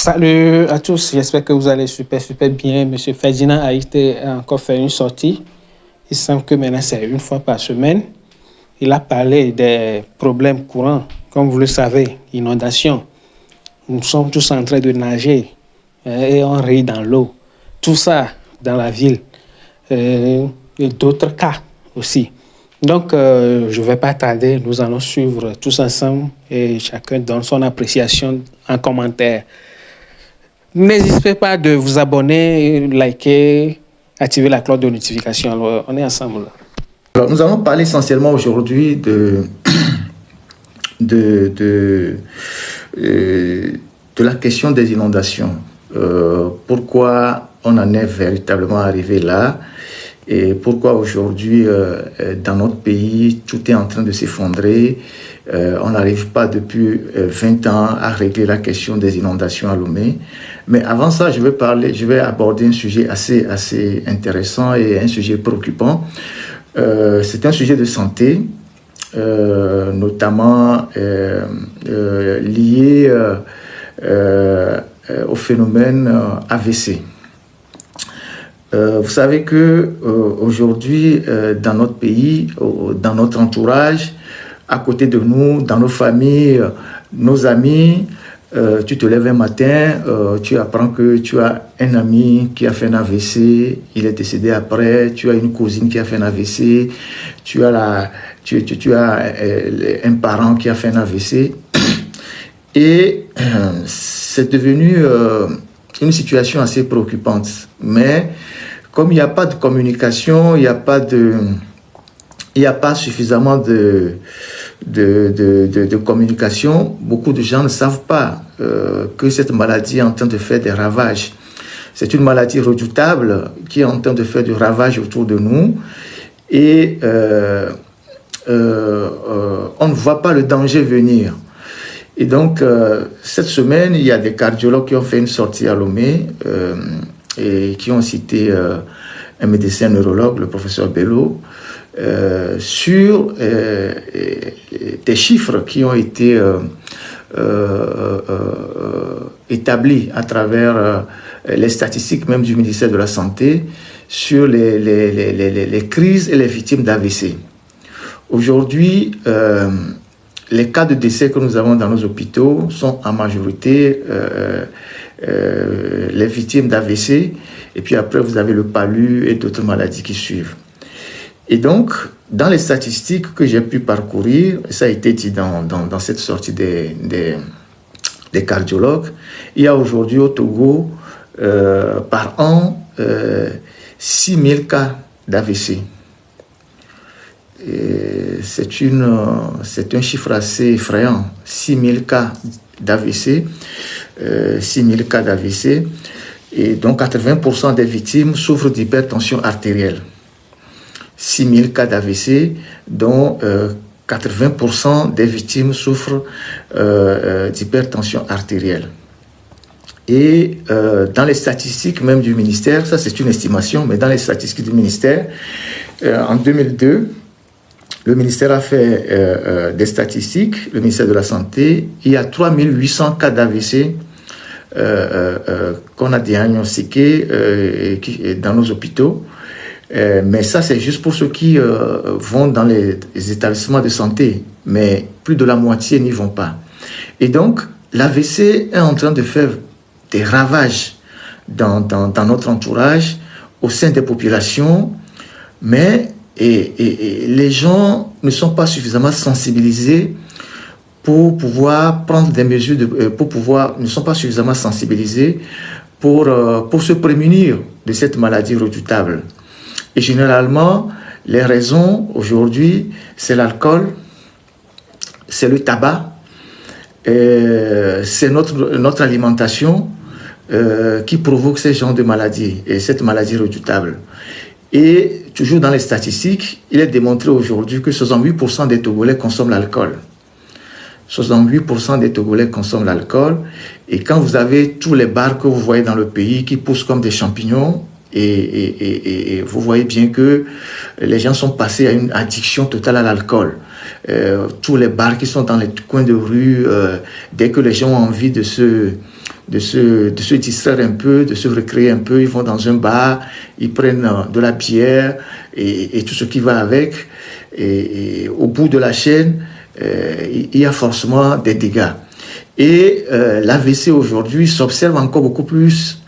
Salut à tous, j'espère que vous allez super bien. Monsieur Ferdinand a encore fait une sortie. Il semble que maintenant c'est une fois par semaine. Il a parlé des problèmes courants, comme vous le savez, inondations. Nous sommes tous en train de nager et on rit dans l'eau. Tout ça dans la ville. Et d'autres cas aussi. Donc, je ne vais pas tarder. Nous allons suivre tous ensemble et chacun donne son appréciation en commentaire. N'hésitez pas de vous abonner, liker, activer la cloche de notification. Alors, on est ensemble. Alors, nous allons parler essentiellement aujourd'hui de la question des inondations. Pourquoi on en est véritablement arrivé là et pourquoi aujourd'hui, dans notre pays, tout est en train de s'effondrer. On n'arrive pas depuis 20 ans à régler la question des inondations à Lomé. Mais avant ça, je vais aborder un sujet assez intéressant et un sujet préoccupant. C'est un sujet de santé, notamment lié au phénomène AVC. Vous savez que aujourd'hui, dans notre pays, dans notre entourage, à côté de nous, dans nos familles, nos amis, tu te lèves un matin, tu apprends que tu as un ami qui a fait un AVC, il est décédé après, tu as une cousine qui a fait un AVC, tu as un parent qui a fait un AVC. Et c'est devenu une situation assez préoccupante. Mais comme il n'y a pas de communication, il n'y a pas suffisamment de communication, beaucoup de gens ne savent pas que cette maladie est en train de faire des ravages. C'est une maladie redoutable qui est en train de faire du ravage autour de nous et on ne voit pas le danger venir. Et donc, cette semaine, il y a des cardiologues qui ont fait une sortie à Lomé et qui ont cité un médecin neurologue, le professeur Bello, sur des chiffres qui ont été établis à travers les statistiques même du ministère de la Santé sur les crises et les victimes d'AVC. Aujourd'hui, les cas de décès que nous avons dans nos hôpitaux sont en majorité les victimes d'AVC, et puis après vous avez le palu et d'autres maladies qui suivent. Et donc, dans les statistiques que j'ai pu parcourir, ça a été dit dans cette sortie des cardiologues, il y a aujourd'hui au Togo, par an, 6 000 cas d'AVC. C'est un chiffre assez effrayant, 6 000 cas d'AVC, 6 000 cas d'AVC, et donc 80% des victimes souffrent d'hypertension artérielle. 6 000 cas d'AVC, dont 80% des victimes souffrent d'hypertension artérielle. Et dans les statistiques même du ministère, ça c'est une estimation, mais dans les statistiques du ministère, en 2002, le ministère a fait des statistiques, le ministère de la Santé, il y a 3 800 cas d'AVC qu'on a diagnostiqués dans nos hôpitaux. Mais ça, c'est juste pour ceux qui vont dans les établissements de santé. Mais plus de la moitié n'y vont pas. Et donc, l'AVC est en train de faire des ravages dans notre entourage, au sein des populations. Mais les gens ne sont pas suffisamment sensibilisés pour pouvoir prendre des mesures, ne sont pas suffisamment sensibilisés pour se prémunir de cette maladie redoutable. Et généralement, les raisons aujourd'hui, c'est l'alcool, c'est le tabac, c'est notre alimentation qui provoque ce genre de maladie et cette maladie redoutable. Et toujours dans les statistiques, il est démontré aujourd'hui que 68% des Togolais consomment l'alcool. 68% des Togolais consomment l'alcool. Et quand vous avez tous les bars que vous voyez dans le pays qui poussent comme des champignons, Et vous voyez bien que les gens sont passés à une addiction totale à l'alcool. Tous les bars qui sont dans les coins de rue, dès que les gens ont envie de se distraire un peu, de se recréer un peu, ils vont dans un bar, ils prennent de la bière et tout ce qui va avec. Et au bout de la chaîne, il y a forcément des dégâts. Et l'AVC aujourd'hui s'observe encore beaucoup plus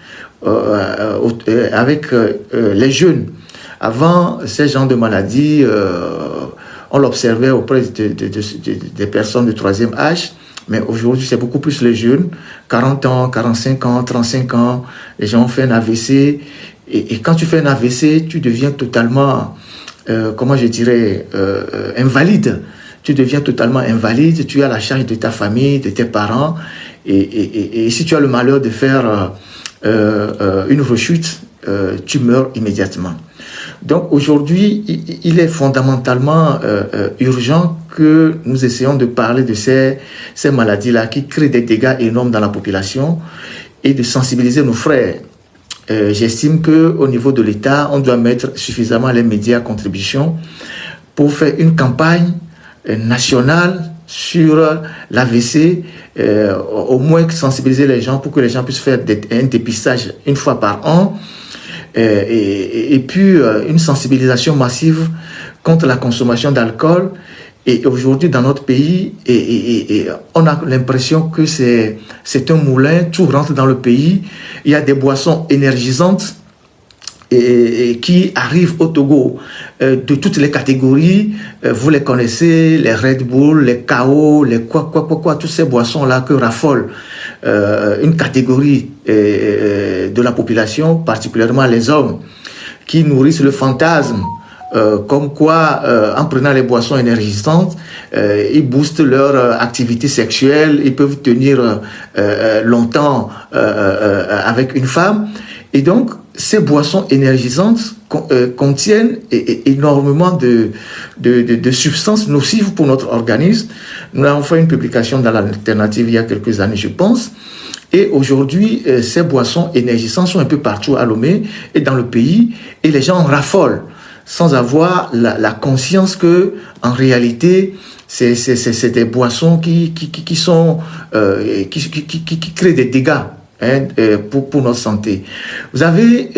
avec les jeunes. Avant, ces genres de maladies, on l'observait auprès des personnes de troisième âge, mais aujourd'hui, c'est beaucoup plus les jeunes, 40 ans, 45 ans, 35 ans, les gens ont fait un AVC, et quand tu fais un AVC, tu deviens totalement, invalide. Tu deviens totalement invalide, tu es à la charge de ta famille, de tes parents, et si tu as le malheur de faire une rechute, tu meurs immédiatement. Donc aujourd'hui, il est fondamentalement urgent que nous essayons de parler de ces maladies-là qui créent des dégâts énormes dans la population et de sensibiliser nos frères. J'estime qu'au niveau de l'État, on doit mettre suffisamment les médias à contribution pour faire une campagne nationale sur l'AVC, au moins sensibiliser les gens pour que les gens puissent faire un dépistage une fois par an. Et puis une sensibilisation massive contre la consommation d'alcool. Et aujourd'hui, dans notre pays, on a l'impression que c'est un moulin, tout rentre dans le pays. Il y a des boissons énergisantes qui arrivent au Togo de toutes les catégories. Vous les connaissez, les Red Bull, les KO, les quoi, toutes ces boissons-là que raffole une catégorie de la population, particulièrement les hommes, qui nourrissent le fantasme comme quoi, en prenant les boissons énergisantes, ils boostent leur activité sexuelle, ils peuvent tenir longtemps avec une femme. Et donc, ces boissons énergisantes contiennent énormément de substances nocives pour notre organisme. Nous avons fait une publication dans l'Alternative il y a quelques années, je pense. Et aujourd'hui, ces boissons énergisantes sont un peu partout à Lomé et dans le pays. Et les gens en raffolent sans avoir la conscience que, en réalité, c'est des boissons qui créent des dégâts. Pour notre santé. Vous avez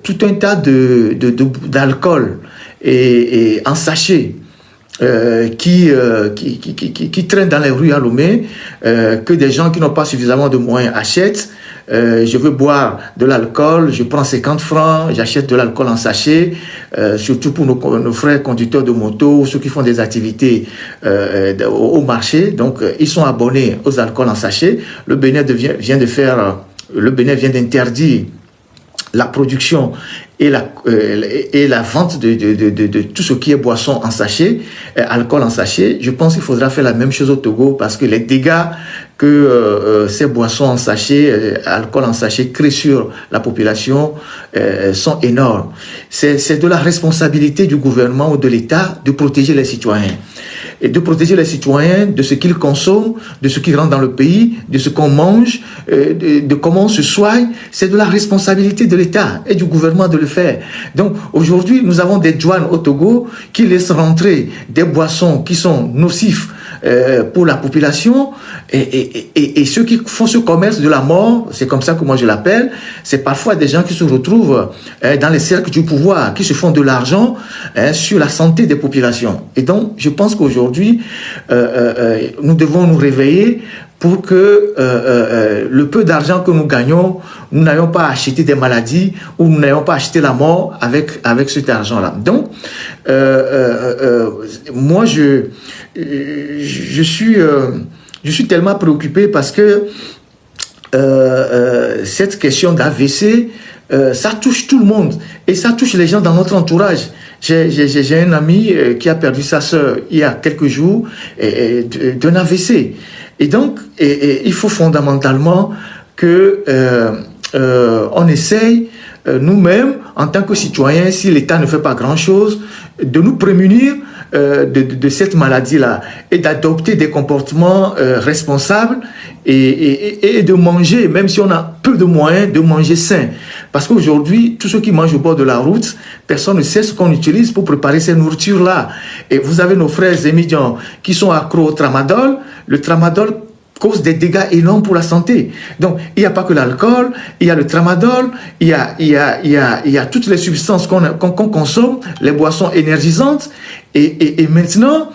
tout un tas d'alcool et en sachet qui traînent dans les rues à Lomé, que des gens qui n'ont pas suffisamment de moyens achètent. Je veux boire de l'alcool, je prends 50 francs, j'achète de l'alcool en sachet, surtout pour nos frères conducteurs de moto, ceux qui font des activités au marché. Donc, ils sont abonnés aux alcools en sachet. Le Bénin vient d'interdire la production et la vente de tout ce qui est boisson en sachet, alcool en sachet. Je pense qu'il faudra faire la même chose au Togo parce que les dégâts que ces boissons en sachet, alcool en sachet créent sur la population sont énormes. C'est de la responsabilité du gouvernement ou de l'État de protéger les citoyens. Et de protéger les citoyens de ce qu'ils consomment, de ce qui rentre dans le pays, de ce qu'on mange, de comment on se soigne. C'est de la responsabilité de l'État et du gouvernement de le faire. Donc aujourd'hui, nous avons des douanes au Togo qui laissent rentrer des boissons qui sont nocifs pour la population et ceux qui font ce commerce de la mort, c'est comme ça que moi je l'appelle, c'est parfois des gens qui se retrouvent dans les cercles du pouvoir, qui se font de l'argent sur la santé des populations. Et donc je pense qu'aujourd'hui nous devons nous réveiller pour que le peu d'argent que nous gagnons, nous n'ayons pas acheté des maladies ou nous n'ayons pas acheté la mort avec cet argent-là. Donc, moi, je suis tellement préoccupé parce que cette question d'AVC, ça touche tout le monde et ça touche les gens dans notre entourage. J'ai un ami qui a perdu sa sœur il y a quelques jours d'un AVC. Et donc, il faut fondamentalement que on essaye nous-mêmes, en tant que citoyens, si l'État ne fait pas grand-chose, de nous prémunir de cette maladie-là est d'adopter des comportements responsables et de manger, même si on a peu de moyens, de manger sain. Parce qu'aujourd'hui, tous ceux qui mangent au bord de la route, personne ne sait ce qu'on utilise pour préparer ces nourritures-là. Et vous avez nos frères émigrants qui sont accros au tramadol. Le tramadol cause des dégâts énormes pour la santé. Donc, il n'y a pas que l'alcool, il y a le tramadol, il y a toutes les substances qu'on consomme, les boissons énergisantes, et maintenant,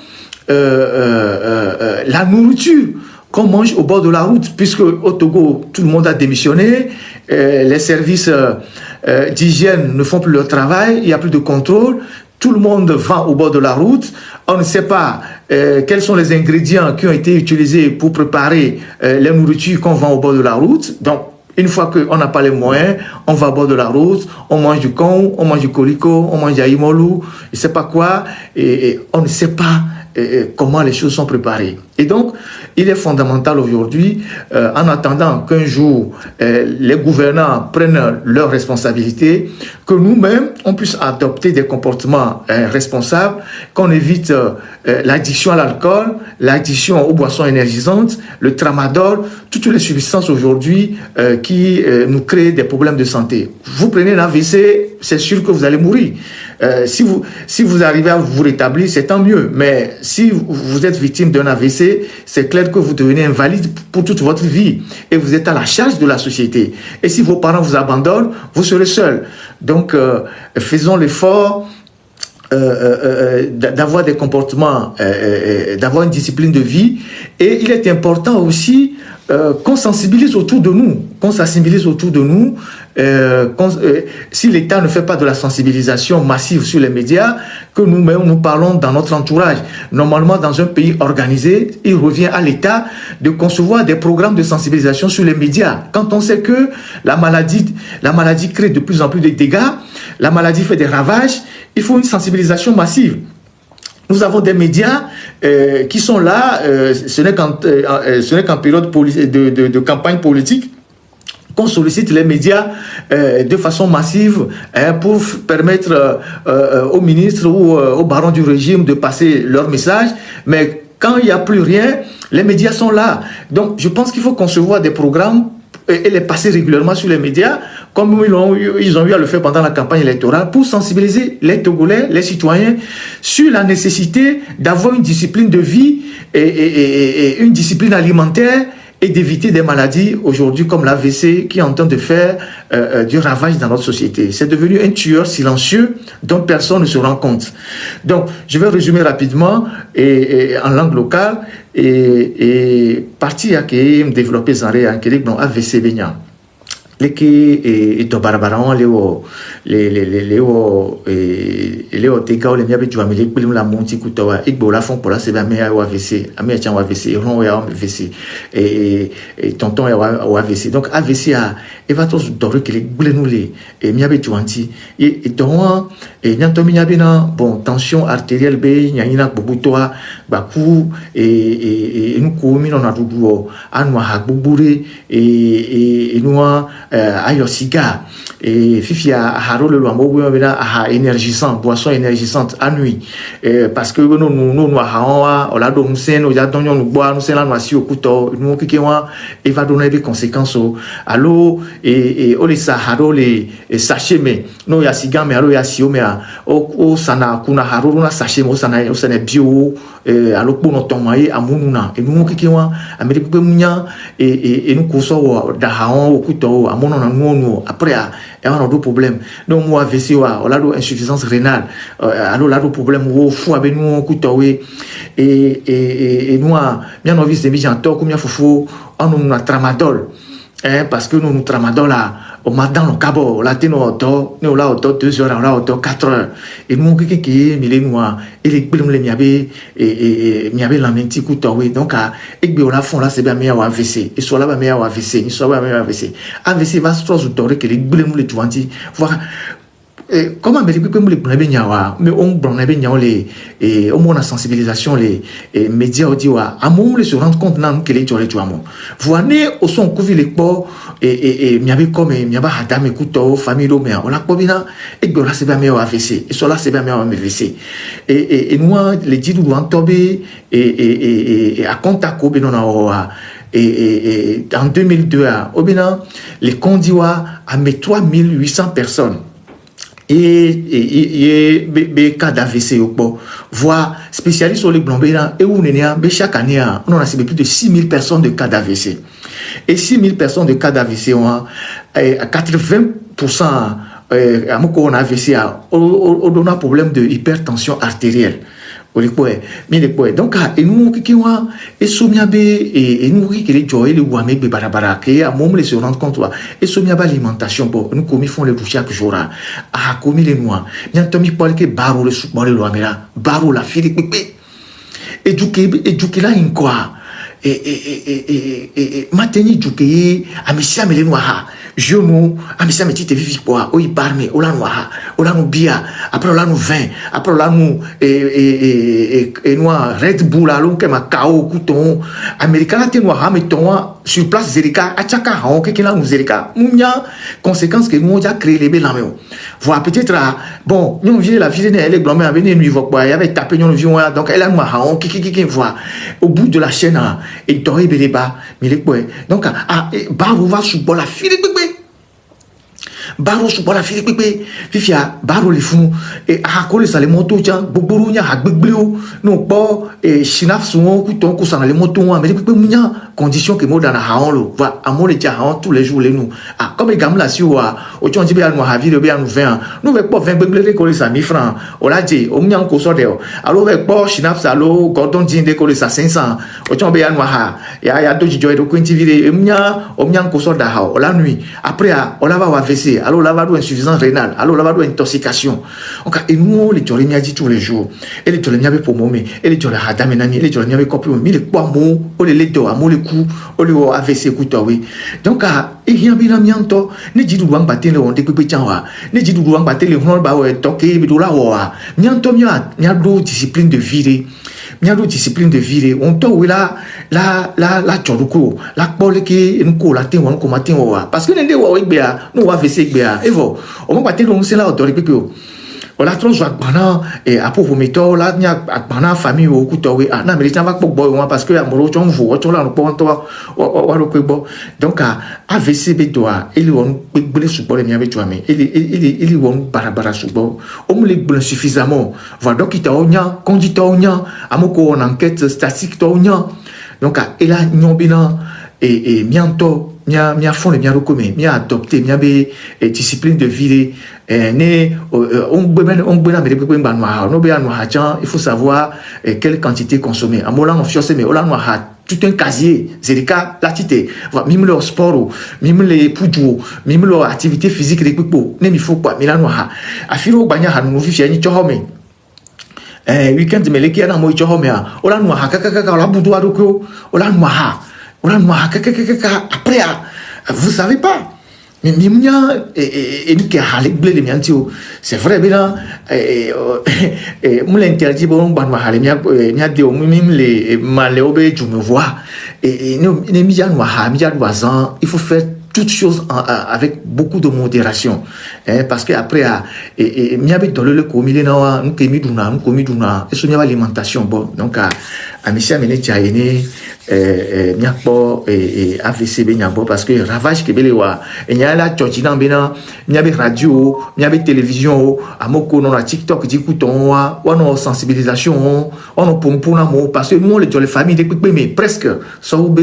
la nourriture qu'on mange au bord de la route, puisque au Togo, tout le monde a démissionné, les services d'hygiène ne font plus leur travail, il n'y a plus de contrôle, tout le monde vend au bord de la route, on ne sait pas quels sont les ingrédients qui ont été utilisés pour préparer les nourritures qu'on vend au bord de la route. Donc, une fois qu'on n'a pas les moyens, on va au bord de la route, on mange du con, on mange du colico, on mange du aïmolou, je ne sais pas quoi, et on ne sait pas comment les choses sont préparées. Et donc, il est fondamental aujourd'hui, en attendant qu'un jour les gouvernants prennent leurs responsabilités, que nous-mêmes, on puisse adopter des comportements responsables, qu'on évite l'addiction à l'alcool, l'addiction aux boissons énergisantes, le tramadol, toutes les substances aujourd'hui qui nous créent des problèmes de santé. Vous prenez un AVC, c'est sûr que vous allez mourir. Si vous arrivez à vous rétablir, c'est tant mieux. Mais si vous êtes victime d'un AVC, c'est clair que vous devenez invalide pour toute votre vie et vous êtes à la charge de la société. Et si vos parents vous abandonnent, vous serez seul. Donc, faisons l'effort d'avoir des comportements, d'avoir une discipline de vie. Et il est important aussi qu'on sensibilise autour de nous, si l'État ne fait pas de la sensibilisation massive sur les médias, que nous-mêmes nous parlons dans notre entourage. Normalement, dans un pays organisé, il revient à l'État de concevoir des programmes de sensibilisation sur les médias. Quand on sait que la maladie crée de plus en plus de dégâts, la maladie fait des ravages, il faut une sensibilisation massive. Nous avons des médias qui sont là, ce n'est qu'en période de campagne politique qu'on sollicite les médias de façon massive pour permettre aux ministres ou aux barons du régime de passer leur message. Mais quand il n'y a plus rien, les médias sont là. Donc je pense qu'il faut concevoir des programmes et les passer régulièrement sur les médias, comme ils ont eu à le faire pendant la campagne électorale, pour sensibiliser les Togolais, les citoyens, sur la nécessité d'avoir une discipline de vie et une discipline alimentaire et d'éviter des maladies aujourd'hui comme l'AVC qui est en train de faire du ravage dans notre société. C'est devenu un tueur silencieux dont personne ne se rend compte. Donc, je vais résumer rapidement et en langue locale et partie à qui me développer en réa qui est AVC bénia. Leki et to barabaran leo teka le miabe tu amele pelim la monti kutowa igbo la fon pola seba me wa AVC ame cha wa AVC ron ya AVC et tonton ya wa AVC donc AVC a evato dore que le gbule nous le et miabe tu anti et ton et nyanto miabe na bon tension artérielle be nyanyina bobutoa baku et nous komi na duduo anwa hagbubure et nous ayo siga et fifi a haro le loambo bena a énergisant boisson énergisante à nuit parce que nous ha on la do musen o ya donyo nous boire nous c'est la noisi au couteau nous qui wa et va donner des conséquences allo et o les haro les sachet mais no ya siga mais allo ya sio mais o sana kuna haro na sachet mo sana bio allo pour no tomaye amununa et nous qui wa amerique pe munya et nous koso da haon au couteau amono na ngono après et on a d'autres problèmes donc moi AVC on a d'autres insuffisance rénale alors là d'autres problèmes au foie ben nous couteau et nous bien envie de bien tort comme il faut on nous a tramadol parce que nous tramadol là au matin le cabo là t'es nous là auto 2 heures là auto 4 heures et nous qui mille noir et les problèmes les miabe et miabe la menti couteau donc et bien là fond là c'est bien meilleur AVC et soit là meilleur AVC il soit meilleur AVC va se trouver que les problèmes les 20 voir comment mais on les au moins la sensibilisation les médias dit à mon se rendre compte nan que les jolé tuamo voyez au son couvrir les ports et miabe comme miaba hadam écoute famille do mais on la pobina et que là c'est bien meilleur AVC et cela c'est bien meilleur AVC et nous les dit doivent tomber et à contact au non et en 2002 au Bénin les Kondiwa a mis 3800 personnes et cas d'AVC voire spécialiste sur les Blombéens et où chaque année on a plus de 6000 personnes de cas d'AVC et 6000 personnes de cas d'AVC ont à 80% à mon on a AVC on a un problème de hypertension artérielle donc et nous qui ont et somiabe et nous qui les joie les ouame be barabara que à moment les se rendre compte et somiabe alimentation pour nous commis font les chaque jour à commis les noirs bien tomi parle que baro le soupe le loamera baro la fille et du là in quoi et mateni du qui a misia les noirs je nous a misia metite vivi quoi o ibarme o la noir o la nous bia après la nous vin après la nous et noir Red Bull là l'on que ma cao couton américain te noir mettons sur place Zerika achaka on que là nous Zerika munya conséquence que nous déjà créé les belameo voir peut-être bon nous vient la vie elle est blâmée venir nous voir quoi il y avait tapé nous vion donc elle a noir on qui voit au bout de la chaîne et doré beleba mais les quoi donc ba va sous la fille baro su bola fili pepe fifia baro le fun e akole sa le moto jan gbogbo nya agbegbeo no po e shinaf suwon ku ton ku sana le moto wa me pepe munya condition que mo dana haon lo va amon le ja haon tous les jours les nous comme les gamla si wa o jon jibe anu ha video be anu 20 nous ve po 20 gbegbele ko le sa 1000 francs o la je o munya ko so de o alo ve po shinaf sa lo gordon jin de ko le sa 500 o jon be anu ha ya do jijo e do kwenti video munya o munya ko so da ha o la nuit après o la va AVC alors là va insuffisance rénale alors là va intoxication donc et nous les jolé mia dit tous les jours et les jolé mia be pour momé et les jolé hada menani les jolé mia be copie mi le quoi mo o le ledo amo le coup o le AVC couto oui donc et rien bien mianto ne dit du wang batin le on de pepe chanwa ne dit du wang batin le hon ba o toke bi do la wa mianto mia do discipline de vie miado discipline de vie on to wila la choruko la pole ki nko la tin won ko matin wa parce que nende wa igbe no wa vese igbe evo o mo patin lo nse la odori pepe o la tron joa bana et a pour meto la nya bana famille o ku to we na me va ko boy wa parce que amoro chon vo chon la no po to wa ro ko bo donc AVC be doa ele won gbele support mi ave tuame ele won barabara support o mo le gbele suffisamment va donc ita onya conduite onya amoko en enquête statistique to onya donc et là nyobina et bientôt mia fond le bien recommandé mia adopté mia be discipline de vie né on bena mais depuis ba noir no be noir il faut savoir quelle quantité consommer amola on fiose mais ola noir tout un casier zerika la tité même le sport même les poudre même leur activité physique les pipo ne mi faut pas mais la noir afiro banya hanu fi fiani chohome weekend me leki na mo chohome ola noir kaka la budu adoko ola noir après vous savez pas mais mia et nous qui a les blé les miantio c'est vrai bien moi l'interdit bon ban ma hale mia de même les maléobé tu me vois et nous les mia noir mia voisin il faut faire toutes choses avec beaucoup de modération parce que après mia be dans le comité na nous kemi duna et so mia alimentation bon donc à monsieur mené tiaene miapo AVC be nyabo parce que ravage que belewa et nya la tchojina bena miabe radio miabe télévision amoko non la TikTok dikuton wa no sensibilisation on no pompona mo parce que nous les familles depuis mais presque ça oube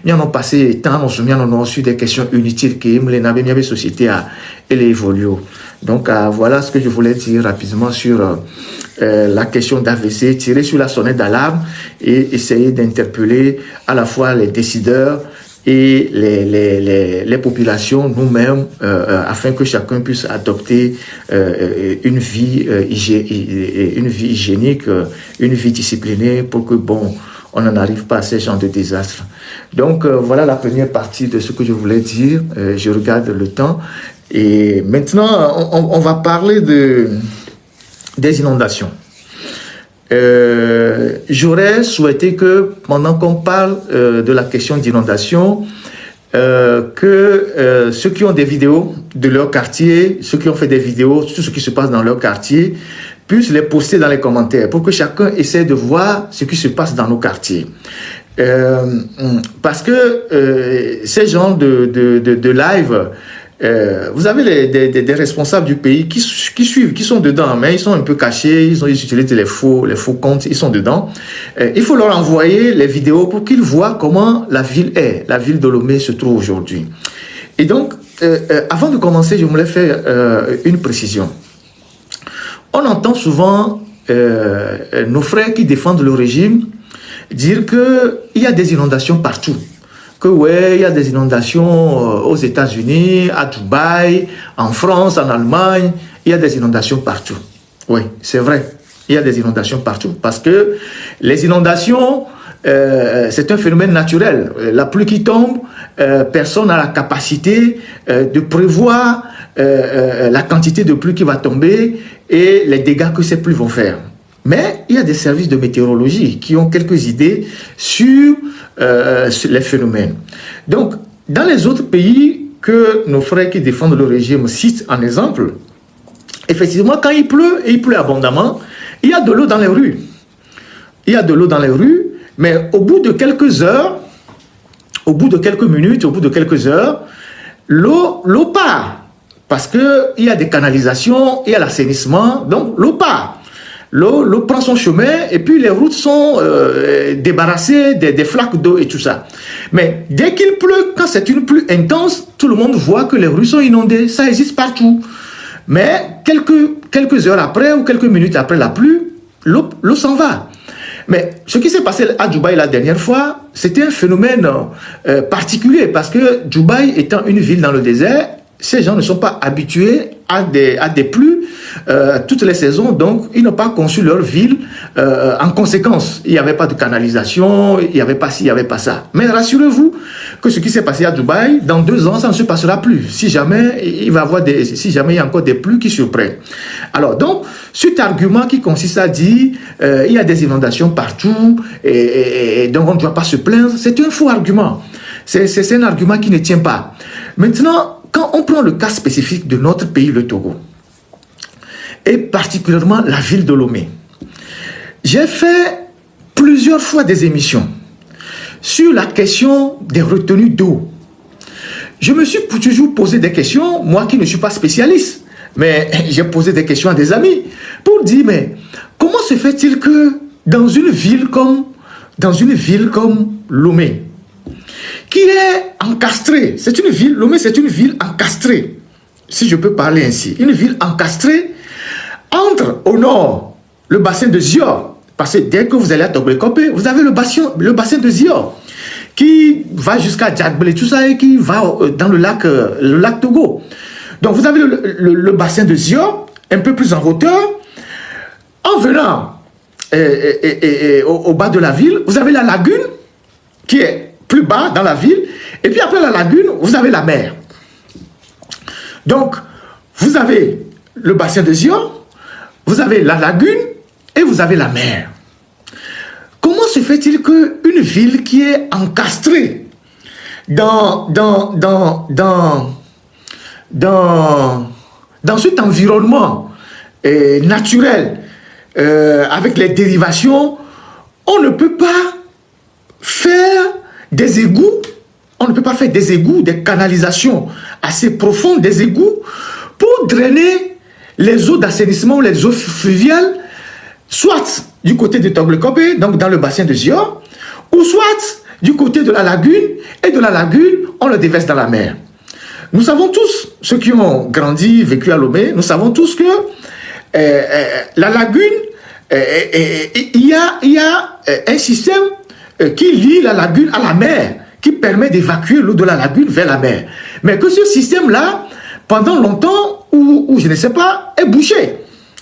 mia non passé temps on se mia non sur des questions inutiles que me les miabe société a elle évolue. Donc voilà ce que je voulais dire rapidement sur la question d'AVC, tirer sur la sonnette d'alarme et essayer d'interpeller à la fois les décideurs et les populations nous-mêmes afin que chacun puisse adopter une vie hygiénique, une vie disciplinée pour que on n'en arrive pas à ces genres de désastres. Donc voilà la première partie de ce que je voulais dire. Je regarde le temps Et maintenant, on va parler des inondations. J'aurais souhaité que, pendant qu'on parle de la question d'inondation, que ceux qui ont des vidéos de leur quartier, ceux qui ont fait des vidéos, tout ce qui se passe dans leur quartier, puissent les poster dans les commentaires pour que chacun essaie de voir ce qui se passe dans nos quartiers. Parce que ces genres de live, vous avez des responsables du pays qui suivent, qui sont dedans, mais ils sont un peu cachés, ils utilisent les faux comptes, ils sont dedans. Il faut leur envoyer les vidéos pour qu'ils voient comment la ville est, la ville de Lomé se trouve aujourd'hui. Et donc, avant de commencer, je voulais faire une précision. On entend souvent nos frères qui défendent le régime dire qu'il y a des inondations partout. Que ouais, il y a des inondations aux États-Unis, à Dubaï, en France, en Allemagne, il y a des inondations partout. Oui, c'est vrai, il y a des inondations partout. Parce que les inondations, c'est un phénomène naturel. La pluie qui tombe, personne n'a la capacité de prévoir la quantité de pluie qui va tomber et les dégâts que ces pluies vont faire. Mais il y a des services de météorologie qui ont quelques idées sur les phénomènes. Donc, dans les autres pays que nos frères qui défendent le régime citent en exemple, effectivement, quand il pleut, et il pleut abondamment, il y a de l'eau dans les rues. Il y a de l'eau dans les rues, mais au bout de quelques heures, au bout de quelques minutes, au bout de quelques heures, l'eau part. Parce qu'il y a des canalisations, il y a l'assainissement, donc l'eau part. L'eau prend son chemin et puis les routes sont débarrassées des flaques d'eau et tout ça. Mais dès qu'il pleut, quand c'est une pluie intense, tout le monde voit que les rues sont inondées. Ça existe partout. Mais quelques heures après ou quelques minutes après la pluie, l'eau s'en va. Mais ce qui s'est passé à Dubaï la dernière fois, c'était un phénomène particulier parce que Dubaï étant une ville dans le désert, ces gens ne sont pas habitués à des pluies toutes les saisons, donc ils n'ont pas conçu leur ville en conséquence. Il n'y avait pas de canalisation, il n'y avait pas ci, il n'y avait pas ça. Mais rassurez-vous que ce qui s'est passé à Dubaï, dans 2 ans, ça ne se passera plus. Si jamais il y a encore des pluies qui surprennent. Alors donc, cet argument qui consiste à dire il y a des inondations partout et donc on ne doit pas se plaindre, c'est un faux argument. C'est un argument qui ne tient pas. Maintenant, quand on prend le cas spécifique de notre pays, le Togo, et particulièrement la ville de Lomé, j'ai fait plusieurs fois des émissions sur la question des retenues d'eau. Je me suis toujours posé des questions, moi qui ne suis pas spécialiste, mais j'ai posé des questions à des amis pour dire, mais comment se fait-il que dans une ville comme Lomé, qui est encastrée, Lomé c'est une ville encastrée, si je peux parler ainsi, une ville encastrée entre au nord le bassin de Zior, parce que dès que vous allez à Toglekope, vous avez le bassin de Zior qui va jusqu'à Djadbel et tout ça et qui va dans le lac Togo. Donc vous avez le bassin de Zior un peu plus en hauteur. En venant au bas de la ville, vous avez la lagune qui est plus bas dans la ville, et puis après la lagune, vous avez la mer. Donc, vous avez le bassin de Zion, vous avez la lagune et vous avez la mer. Comment se fait-il qu'une ville qui est encastrée dans cet environnement naturel, avec les dérivations, on ne peut pas faire des égouts, des canalisations assez profondes, des égouts, pour drainer les eaux d'assainissement ou les eaux fluviales, soit du côté de Toglekope, donc dans le bassin de Zior, ou soit du côté de la lagune, et de la lagune, on le déverse dans la mer. Nous savons tous, ceux qui ont grandi, vécu à Lomé, nous savons tous que la lagune, il y a un système qui lie la lagune à la mer, qui permet d'évacuer l'eau de la lagune vers la mer. Mais que ce système-là, pendant longtemps, ou je ne sais pas, est bouché.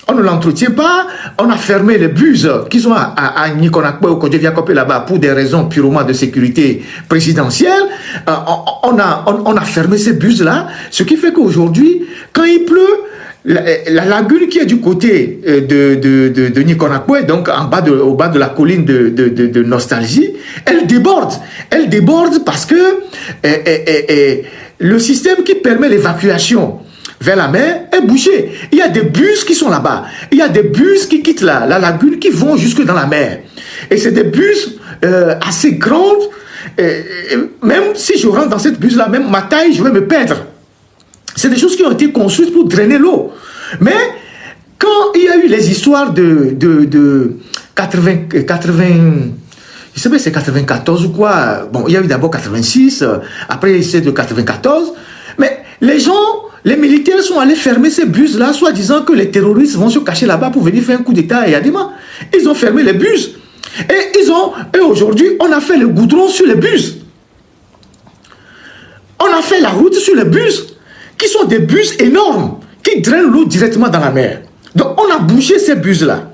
On ne l'entretient pas. On a fermé les bus qui sont à Nikonakwe ou Kodjeviakopé là-bas pour des raisons purement de sécurité présidentielle. On a fermé ces bus-là, ce qui fait qu'aujourd'hui, quand il pleut, la lagune qui est du côté de Nikonakwe, donc au bas de la colline de Nostalgie, elle déborde. Elle déborde parce que le système qui permet l'évacuation vers la mer est bouché. Il y a des bus qui sont là-bas. Il y a des bus qui quittent la lagune, qui vont jusque dans la mer. Et c'est des bus assez grands. Même si je rentre dans cette bus-là, même ma taille, je vais me perdre. C'est des choses qui ont été construites pour drainer l'eau. Mais quand il y a eu les histoires de 80, je sais pas si c'est 94 ou quoi. Bon, il y a eu d'abord 86, après c'est de 94. Mais les militaires sont allés fermer ces bus-là, soi-disant que les terroristes vont se cacher là-bas pour venir faire un coup d'État à Yadima. Ils ont fermé les bus. Et aujourd'hui, on a fait le goudron sur les bus. On a fait la route sur les bus, qui sont des bus énormes, qui drainent l'eau directement dans la mer. Donc, on a bouché ces bus-là.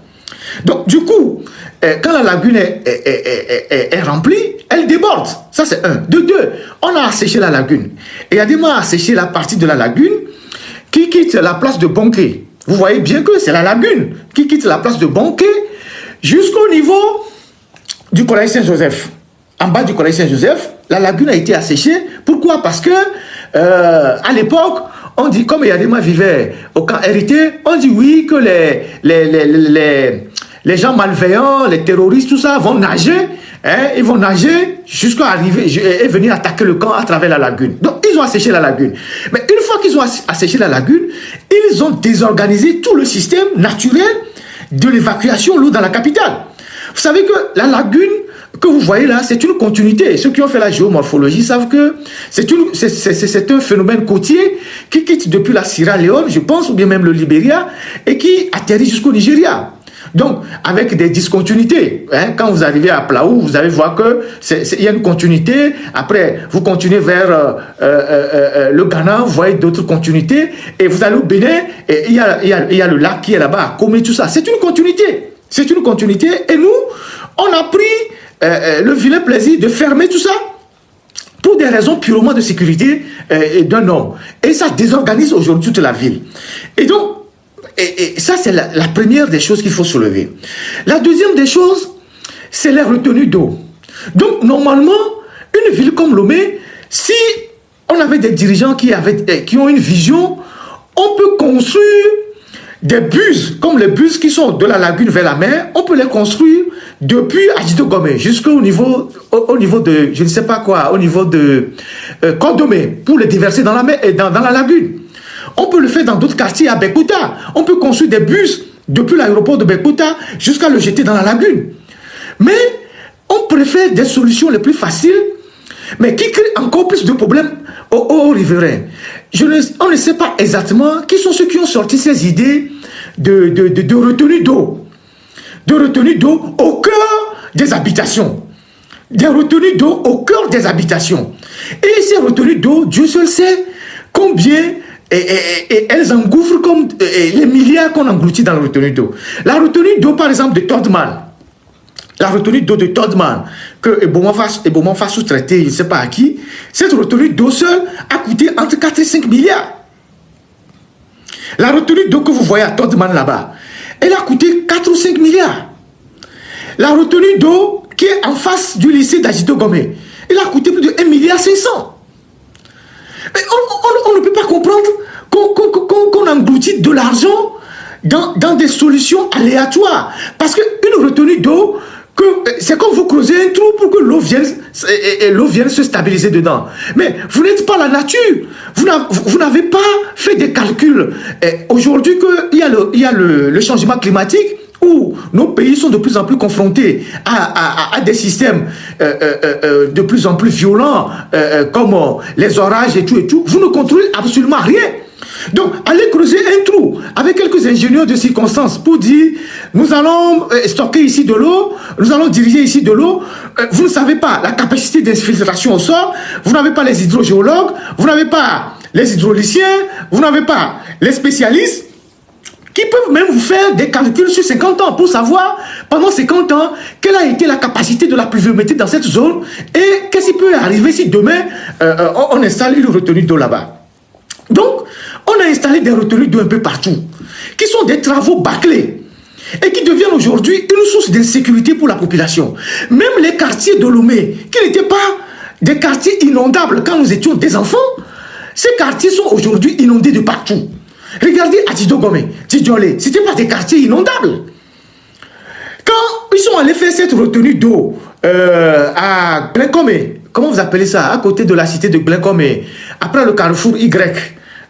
Donc, du coup, quand la lagune est remplie, elle déborde. Ça, c'est un. De deux, on a asséché la lagune. Et Yadima a asséché la partie de la lagune qui quitte la place de Bonké. Vous voyez bien que c'est la lagune qui quitte la place de Bonké jusqu'au niveau du collège Saint-Joseph. En bas du collège Saint-Joseph, la lagune a été asséchée. Pourquoi? Parce que, à l'époque, on dit, comme Yadima vivait au camp hérité, on dit oui que les gens malveillants, les terroristes, tout ça, vont nager. Ils vont nager jusqu'à arriver et venir attaquer le camp à travers la lagune. Donc, ils ont asséché la lagune. Mais une fois qu'ils ont asséché la lagune, ils ont désorganisé tout le système naturel de l'évacuation de l'eau dans la capitale. Vous savez que la lagune que vous voyez là, c'est une continuité. Ceux qui ont fait la géomorphologie savent que c'est un phénomène côtier qui quitte depuis la Sierra Leone, je pense, ou bien même le Libéria, et qui atterrit jusqu'au Nigeria. Donc, avec des discontinuités. Quand vous arrivez à Plaou, vous allez voir qu'il y a une continuité. Après, vous continuez vers le Ghana, vous voyez d'autres continuités. Et vous allez au Bénin, et il y a le lac qui est là-bas, à Komé, tout ça. C'est une continuité. C'est une continuité. Et nous, on a pris le vilain plaisir de fermer tout ça pour des raisons purement de sécurité d'un homme. Et ça désorganise aujourd'hui toute la ville. Et donc, et ça, c'est la première des choses qu'il faut soulever. La deuxième des choses, c'est les retenues d'eau. Donc, normalement, une ville comme Lomé, si on avait des dirigeants qui ont une vision, on peut construire des bus, comme les bus qui sont de la lagune vers la mer, on peut les construire depuis Adjito Gomé jusqu'au niveau, au niveau de, je ne sais pas quoi, au niveau de Condomé, pour les déverser dans la mer et dans la lagune. On peut le faire dans d'autres quartiers à Bekouta. On peut construire des bus depuis l'aéroport de Bekouta jusqu'à le jeter dans la lagune. Mais on préfère des solutions les plus faciles, mais qui créent encore plus de problèmes aux riverains. On ne sait pas exactement qui sont ceux qui ont sorti ces idées de retenue d'eau. De retenue d'eau au cœur des habitations. Des retenues d'eau au cœur des habitations. Et ces retenues d'eau, Dieu seul sait combien... Et elles engouffrent comme les milliards qu'on engloutit dans la retenue d'eau. La retenue d'eau, par exemple, de Todman, la retenue d'eau de Todman, que Ebomon sous-traité, je ne sais pas à qui, cette retenue d'eau seule a coûté entre 4 et 5 milliards. La retenue d'eau que vous voyez à Todman là-bas, elle a coûté 4 ou 5 milliards. La retenue d'eau qui est en face du lycée d'Adjito Gomé, elle a coûté plus de 1,5 milliard. Mais on ne peut pas comprendre qu'on engloutit de l'argent dans des solutions aléatoires. Parce qu'une retenue d'eau, c'est comme vous creusez un trou pour que l'eau vienne se stabiliser dedans. Mais vous n'êtes pas la nature. Vous n'avez pas fait des calculs. Aujourd'hui, il y a le changement climatique, où nos pays sont de plus en plus confrontés à des systèmes de plus en plus violents, comme les orages et tout, vous ne contrôlez absolument rien. Donc, allez creuser un trou avec quelques ingénieurs de circonstances pour dire, nous allons stocker ici de l'eau, nous allons diriger ici de l'eau. Vous ne savez pas la capacité d'infiltration au sol, vous n'avez pas les hydrogéologues, vous n'avez pas les hydrauliciens, vous n'avez pas les spécialistes qui peuvent même vous faire des calculs sur 50 ans pour savoir, pendant 50 ans, quelle a été la capacité de la pluviométrie dans cette zone et qu'est-ce qui peut arriver si demain, on installe une retenue d'eau là-bas. Donc, on a installé des retenues d'eau un peu partout, qui sont des travaux bâclés et qui deviennent aujourd'hui une source d'insécurité pour la population. Même les quartiers de Lomé, qui n'étaient pas des quartiers inondables quand nous étions des enfants, ces quartiers sont aujourd'hui inondés de partout. Regardez Atido Gomé, Tidjolé, ce n'était pas des quartiers inondables. Quand ils sont allés faire cette retenue d'eau à Glencombé, comment vous appelez ça, à côté de la cité de Glencombé, après le carrefour Y,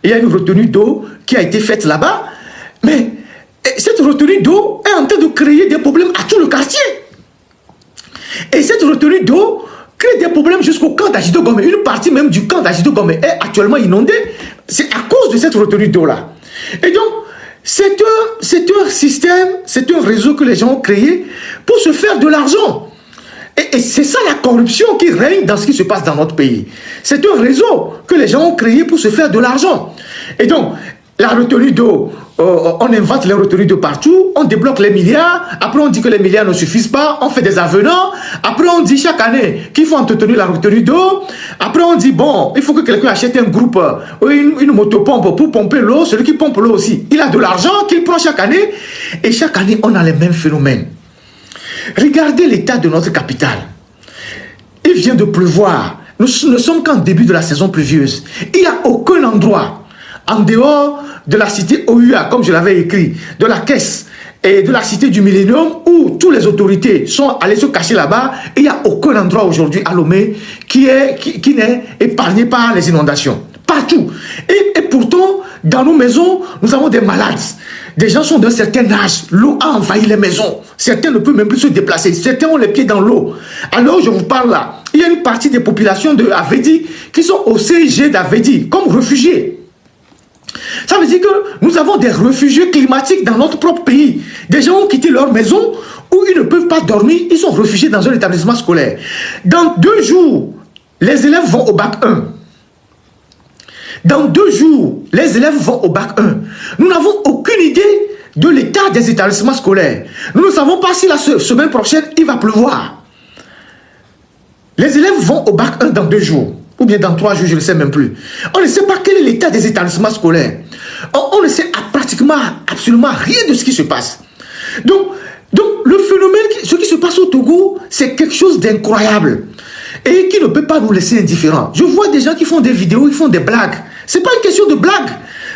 il y a une retenue d'eau qui a été faite là-bas, mais cette retenue d'eau est en train de créer des problèmes à tout le quartier. Et cette retenue d'eau crée des problèmes jusqu'au camp d'Agido Gomé. Une partie même du camp d'Agido Gomé est actuellement inondée. C'est à cause de cette retenue d'eau-là. Et donc, c'est un système, c'est un réseau que les gens ont créé pour se faire de l'argent. Et c'est ça la corruption qui règne dans ce qui se passe dans notre pays. C'est un réseau que les gens ont créé pour se faire de l'argent. Et donc, la retenue d'eau, on invente les retenues de partout, on débloque les milliards, après on dit que les milliards ne suffisent pas, on fait des avenants, après on dit chaque année qu'il faut entretenir la retenue d'eau, après on dit bon, il faut que quelqu'un achète un groupe, une motopompe pour pomper l'eau, celui qui pompe l'eau aussi, il a de l'argent qu'il prend chaque année, et chaque année on a les mêmes phénomènes. Regardez l'état de notre capitale. Il vient de pleuvoir, nous ne sommes qu'en début de la saison pluvieuse, il n'y a aucun endroit en dehors de la cité OUA, comme je l'avais écrit, de la caisse et de la cité du Millénium, où toutes les autorités sont allées se cacher là-bas, il n'y a aucun endroit aujourd'hui à Lomé qui n'est épargné par les inondations. Partout. Et pourtant, dans nos maisons, nous avons des malades. Des gens sont d'un certain âge. L'eau a envahi les maisons. Certains ne peuvent même plus se déplacer. Certains ont les pieds dans l'eau. Alors, je vous parle là. Il y a une partie des populations de Avedi qui sont au CIG d'Avedi, comme réfugiés. Ça veut dire que nous avons des réfugiés climatiques dans notre propre pays. Des gens ont quitté leur maison où ils ne peuvent pas dormir. Ils sont réfugiés dans un établissement scolaire. Dans 2 jours, les élèves vont au bac 1. Dans 2 jours, les élèves vont au bac 1. Nous n'avons aucune idée de l'état des établissements scolaires. Nous ne savons pas si la semaine prochaine, il va pleuvoir. Les élèves vont au bac 1 dans 2 jours. Ou bien dans 3 jours, je ne sais même plus. On ne sait pas quel est l'état des établissements scolaires. On ne sait pratiquement absolument rien de ce qui se passe. Donc le phénomène, ce qui se passe au Togo, c'est quelque chose d'incroyable. Et qui ne peut pas nous laisser indifférents. Je vois des gens qui font des vidéos, ils font des blagues. Ce n'est pas une question de blague.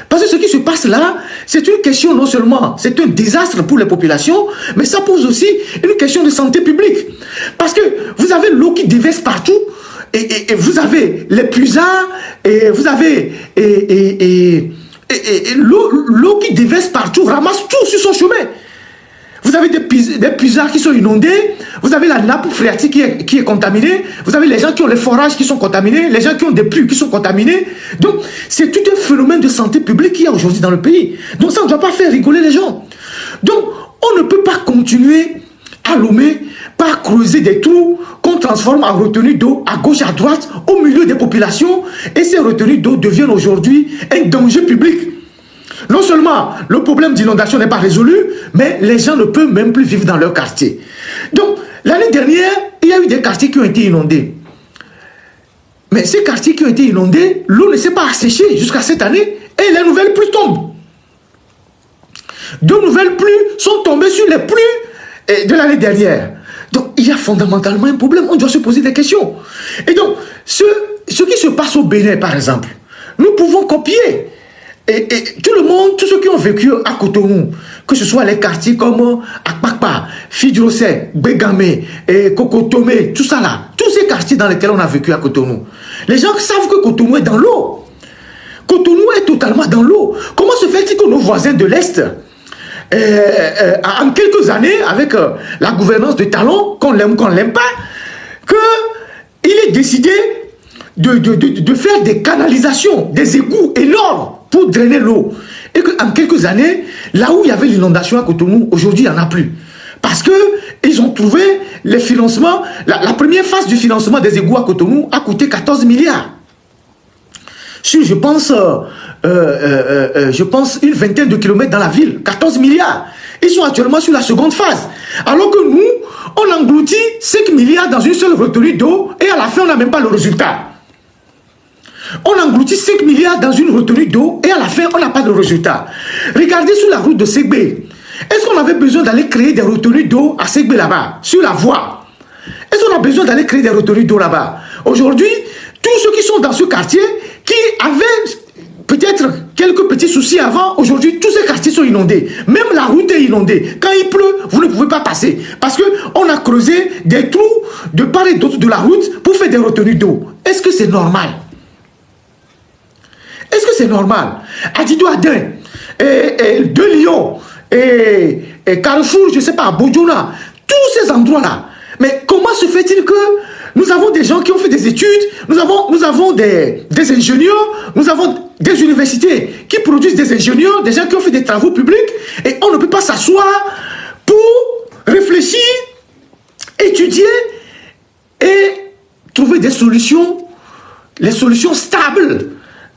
Parce que ce qui se passe là, c'est une question non seulement, c'est un désastre pour les populations, mais ça pose aussi une question de santé publique. Parce que vous avez l'eau qui déverse partout, et vous avez les puisards, et vous avez l'eau qui déverse partout, ramasse tout sur son chemin. Vous avez des puisards qui sont inondés, vous avez la nappe phréatique qui est contaminée, vous avez les gens qui ont les forages qui sont contaminés, les gens qui ont des pluies qui sont contaminés. Donc, c'est tout un phénomène de santé publique qu'il y a aujourd'hui dans le pays. Donc, ça ne doit pas faire rigoler les gens. Donc, on ne peut pas continuer à Lomé par creuser des trous qu'on transforme en retenues d'eau à gauche, à droite, au milieu des populations. Et ces retenues d'eau deviennent aujourd'hui un danger public. Non seulement le problème d'inondation n'est pas résolu, mais les gens ne peuvent même plus vivre dans leur quartier. Donc, l'année dernière, il y a eu des quartiers qui ont été inondés. Mais ces quartiers qui ont été inondés, l'eau ne s'est pas asséchée jusqu'à cette année et les nouvelles pluies tombent. 2 nouvelles pluies sont tombées sur les pluies de l'année dernière. Donc, il y a fondamentalement un problème. On doit se poser des questions. Et donc, ce qui se passe au Bénin, par exemple, nous pouvons copier. Et tout le monde, tous ceux qui ont vécu à Cotonou, que ce soit les quartiers comme Akpakpa, Fidjose, Bégamé, Kokotomé, tout ça là, tous ces quartiers dans lesquels on a vécu à Cotonou, les gens savent que Cotonou est dans l'eau. Cotonou est totalement dans l'eau. Comment se fait-il que nos voisins de l'Est, en quelques années, avec la gouvernance de Talon, qu'on l'aime pas, qu'il est décidé de faire des canalisations, des égouts énormes pour drainer l'eau. Et qu'en quelques années, là où il y avait l'inondation à Cotonou, aujourd'hui, il n'y en a plus. Parce qu'ils ont trouvé les financements. La première phase du financement des égouts à Cotonou a coûté 14 milliards. sur, je pense, une vingtaine de kilomètres dans la ville, 14 milliards. Ils sont actuellement sur la seconde phase. Alors que nous, on engloutit 5 milliards dans une seule retenue d'eau et à la fin, on n'a même pas le résultat. On engloutit 5 milliards dans une retenue d'eau et à la fin, on n'a pas de résultat. Regardez sur la route de Ségbé. Est-ce qu'on avait besoin d'aller créer des retenues d'eau à Ségbé là-bas, sur la voie? Est-ce qu'on a besoin d'aller créer des retenues d'eau là-bas? Aujourd'hui, tous ceux qui sont dans ce quartier, qui avaient peut-être quelques petits soucis avant, aujourd'hui, tous ces quartiers sont inondés. Même la route est inondée. Quand il pleut, vous ne pouvez pas passer. Parce qu'on a creusé des trous de part et d'autre de la route pour faire des retenues d'eau. Est-ce que c'est normal? Est-ce que c'est normal? Adidou Adin, De Lyon, et Carrefour, je ne sais pas, Bodjona, tous ces endroits-là. Mais comment se fait-il que nous avons des gens qui ont fait des études, nous avons des ingénieurs, nous avons des universités qui produisent des ingénieurs, des gens qui ont fait des travaux publics, et on ne peut pas s'asseoir pour réfléchir, étudier et trouver des solutions, les solutions stables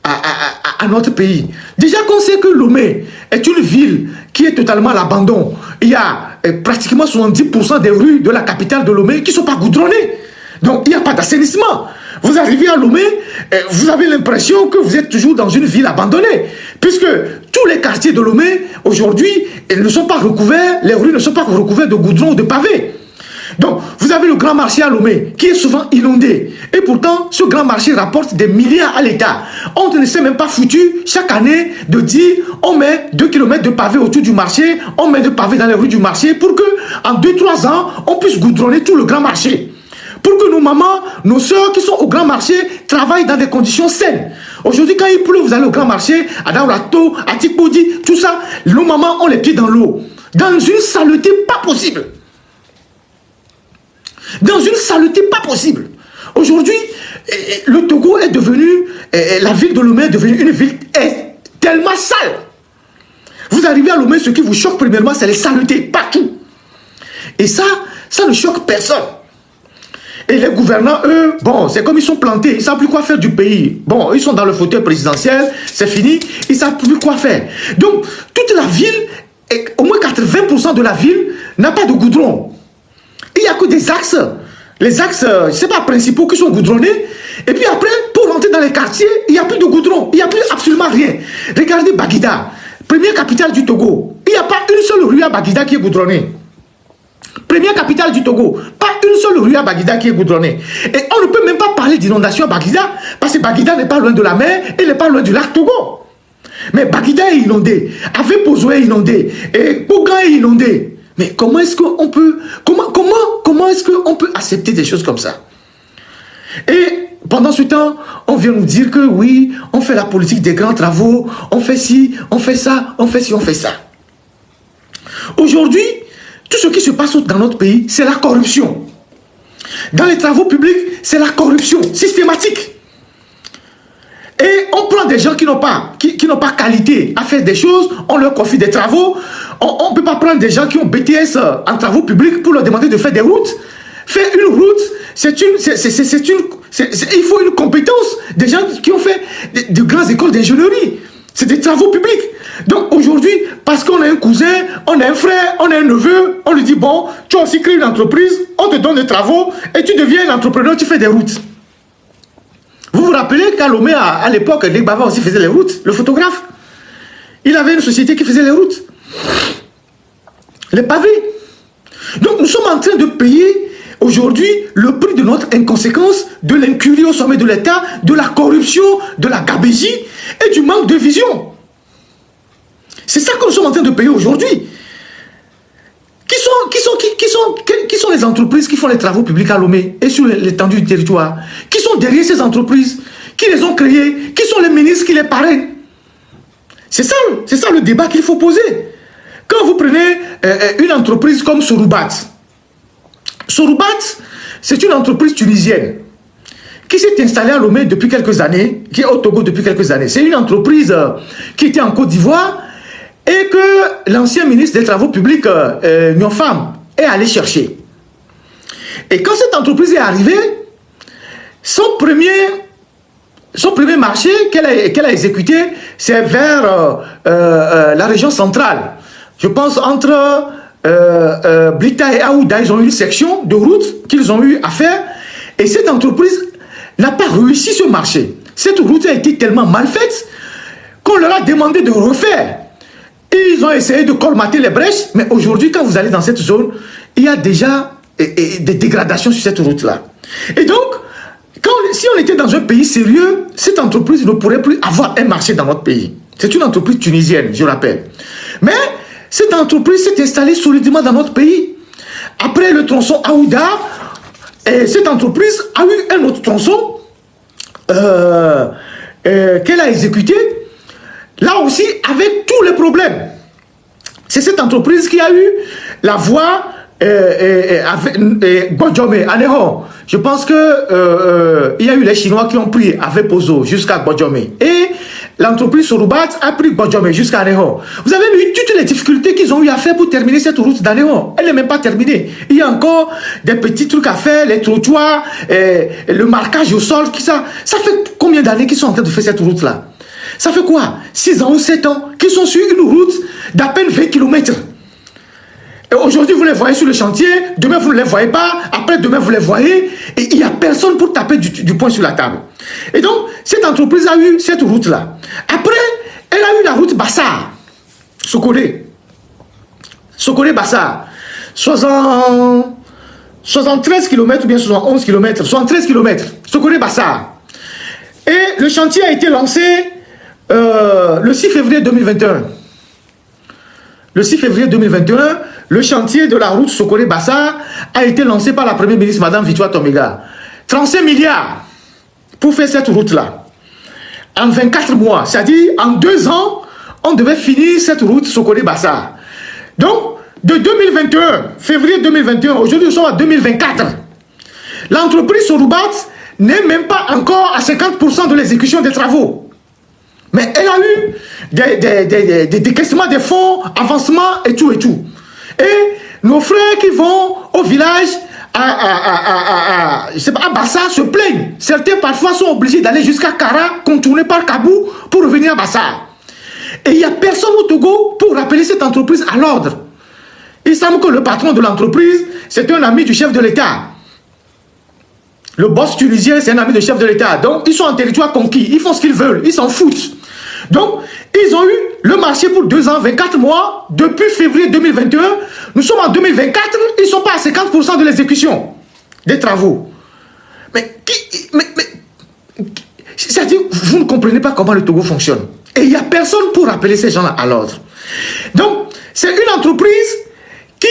à notre pays. Déjà qu'on sait que Lomé est une ville qui est totalement à l'abandon. Il y a pratiquement 70% des rues de la capitale de Lomé qui ne sont pas goudronnées. Donc il n'y a pas d'assainissement. Vous arrivez à Lomé, vous avez l'impression que vous êtes toujours dans une ville abandonnée. Puisque tous les quartiers de Lomé, aujourd'hui, ne sont pas recouverts, les rues ne sont pas recouvertes de goudron ou de pavés. Donc, vous avez le grand marché à Lomé, qui est souvent inondé. Et pourtant, ce grand marché rapporte des milliards à l'État. On ne s'est même pas foutu, chaque année, de dire, on met 2 km de pavés autour du marché, on met des pavés dans les rues du marché, pour que, en 2-3 ans, on puisse goudronner tout le grand marché. Pour que nos mamans, nos soeurs qui sont au grand marché, travaillent dans des conditions saines. Aujourd'hui, quand il pleut, vous allez au grand marché, à Daoulato, à Tikpodi, tout ça, nos mamans ont les pieds dans l'eau. Dans une saleté pas possible. Dans une saleté pas possible. Aujourd'hui, le Togo est devenu, la ville de Lomé est devenue une ville tellement sale. Vous arrivez à Lomé, ce qui vous choque premièrement, c'est les saletés partout. Et ça ne choque personne. Et les gouvernants, eux, bon, c'est comme ils sont plantés, ils ne savent plus quoi faire du pays. Bon, ils sont dans le fauteuil présidentiel, c'est fini, ils ne savent plus quoi faire. Donc, toute la ville, au moins 80% de la ville, n'a pas de goudron. Il n'y a que des axes, les axes, je ne sais pas, principaux qui sont goudronnés. Et puis après, pour rentrer dans les quartiers, il n'y a plus de goudron, il n'y a plus absolument rien. Regardez Baguida, première capitale du Togo. Il n'y a pas une seule rue à Baguida qui est goudronnée. Première capitale du Togo, pas une seule rue à Baguida qui est goudronnée. Et on ne peut même pas parler d'inondation à Baguida, parce que Baguida n'est pas loin de la mer, et n'est pas loin du lac Togo. Mais Baguida est inondé, Avepozo est inondé, et Pougan est inondé. Mais comment est-ce qu'on peut, comment est-ce qu'on peut accepter des choses comme ça? Et pendant ce temps, on vient nous dire que oui, on fait la politique des grands travaux, on fait ci, on fait ça, on fait ci, on fait ça. Aujourd'hui, tout ce qui se passe dans notre pays, c'est la corruption. Dans les travaux publics, c'est la corruption systématique. Et on prend des gens qui n'ont pas qualité à faire des choses, on leur confie des travaux. On ne peut pas prendre des gens qui ont BTS en travaux publics pour leur demander de faire des routes. Faire une route, il faut une compétence. Des gens qui ont fait de grandes écoles d'ingénierie. C'est des travaux publics. Donc aujourd'hui, parce qu'on a un cousin, on a un frère, on a un neveu, on lui dit, bon, tu as aussi créé une entreprise, on te donne des travaux et tu deviens un entrepreneur, tu fais des routes. Vous vous rappelez qu'à Lomé, à l'époque, Degbava aussi faisait les routes, le photographe. Il avait une société qui faisait les routes. Les pavés. Donc nous sommes en train de payer aujourd'hui le prix de notre inconséquence, de l'incurie au sommet de l'État, de la corruption, de la gabégie et du manque de vision. C'est ça que nous sommes en train de payer aujourd'hui. Qui sont les entreprises qui font les travaux publics à Lomé et sur l'étendue du territoire? Qui sont derrière ces entreprises? Qui les ont créées? Qui sont les ministres qui les parrainent? C'est ça le débat qu'il faut poser. Quand vous prenez une entreprise comme Soroubat, c'est une entreprise tunisienne qui s'est installée à Lomé depuis quelques années, qui est au Togo depuis quelques années. C'est une entreprise qui était en Côte d'Ivoire et que l'ancien ministre des Travaux publics, Nyofam, est allé chercher. Et quand cette entreprise est arrivée, son premier son premier marché qu'elle a exécuté, c'est vers la région centrale. Je pense entre Blita et Aouda, ils ont eu une section de route qu'ils ont eu à faire. Et cette entreprise n'a pas réussi ce marché. Cette route a été tellement mal faite qu'on leur a demandé de refaire. Ils ont essayé de colmater les brèches, mais aujourd'hui, quand vous allez dans cette zone, il y a déjà des dégradations sur cette route-là. Et donc, si on était dans un pays sérieux, cette entreprise ne pourrait plus avoir un marché dans notre pays. C'est une entreprise tunisienne, je rappelle. Mais cette entreprise s'est installée solidement dans notre pays. Après le tronçon Aouda, cette entreprise a eu un autre tronçon qu'elle a exécuté, là aussi avec tous les problèmes. C'est cette entreprise qui a eu la voie Gbodjomé, Anéron. Je pense que il y a eu les Chinois qui ont pris avec Pozo jusqu'à Gbodjomé. Et l'entreprise Soroubat a pris Gbodjomé jusqu'à Anéron. Vous avez vu toutes les difficultés qu'ils ont eu à faire pour terminer cette route d'Anéron. Elle n'est même pas terminée. Il y a encore des petits trucs à faire, les trottoirs, le marquage au sol. Ça fait combien d'années qu'ils sont en train de faire cette route-là? Ça fait quoi? 6 ans ou 7 ans qu'ils sont sur une route d'à peine 20 km. Et aujourd'hui, vous les voyez sur le chantier, demain, vous ne les voyez pas, après, demain, vous les voyez, et il n'y a personne pour taper du poing sur la table. Et donc, cette entreprise a eu cette route-là. Après, elle a eu la route Bassar, Sokoré. Sokoré-Bassar. 73 km ou bien 71 km, 73 km, Sokoré-Bassar. Et le chantier a été lancé le 6 février 2021. Le 6 février 2021, le chantier de la route Sokoré-Bassar a été lancé par la première ministre, Madame Victoire Tomiga. 35 milliards pour faire cette route-là. En 24 mois, c'est-à-dire en 2 ans, on devait finir cette route Sokoré-Bassar. Donc, de 2021, février 2021, aujourd'hui nous sommes en 2024. L'entreprise Soroubat n'est même pas encore à 50% de l'exécution des travaux. Mais elle a eu des décaissements des fonds, avancements et tout et tout. Et nos frères qui vont au village à Bassar se plaignent. Certains parfois sont obligés d'aller jusqu'à Kara, contourner par Kabou pour revenir à Bassar. Et il n'y a personne au Togo pour rappeler cette entreprise à l'ordre. Il semble que le patron de l'entreprise, c'est un ami du chef de l'État. Le boss tunisien, c'est un ami du chef de l'État. Donc, ils sont en territoire conquis. Ils font ce qu'ils veulent. Ils s'en foutent. Donc, ils ont eu le marché pour 2 ans, 24 mois, depuis février 2021. Nous sommes en 2024, ils ne sont pas à 50% de l'exécution des travaux. Mais c'est-à-dire, vous ne comprenez pas comment le Togo fonctionne. Et il n'y a personne pour rappeler ces gens-là à l'ordre. Donc, c'est une entreprise qui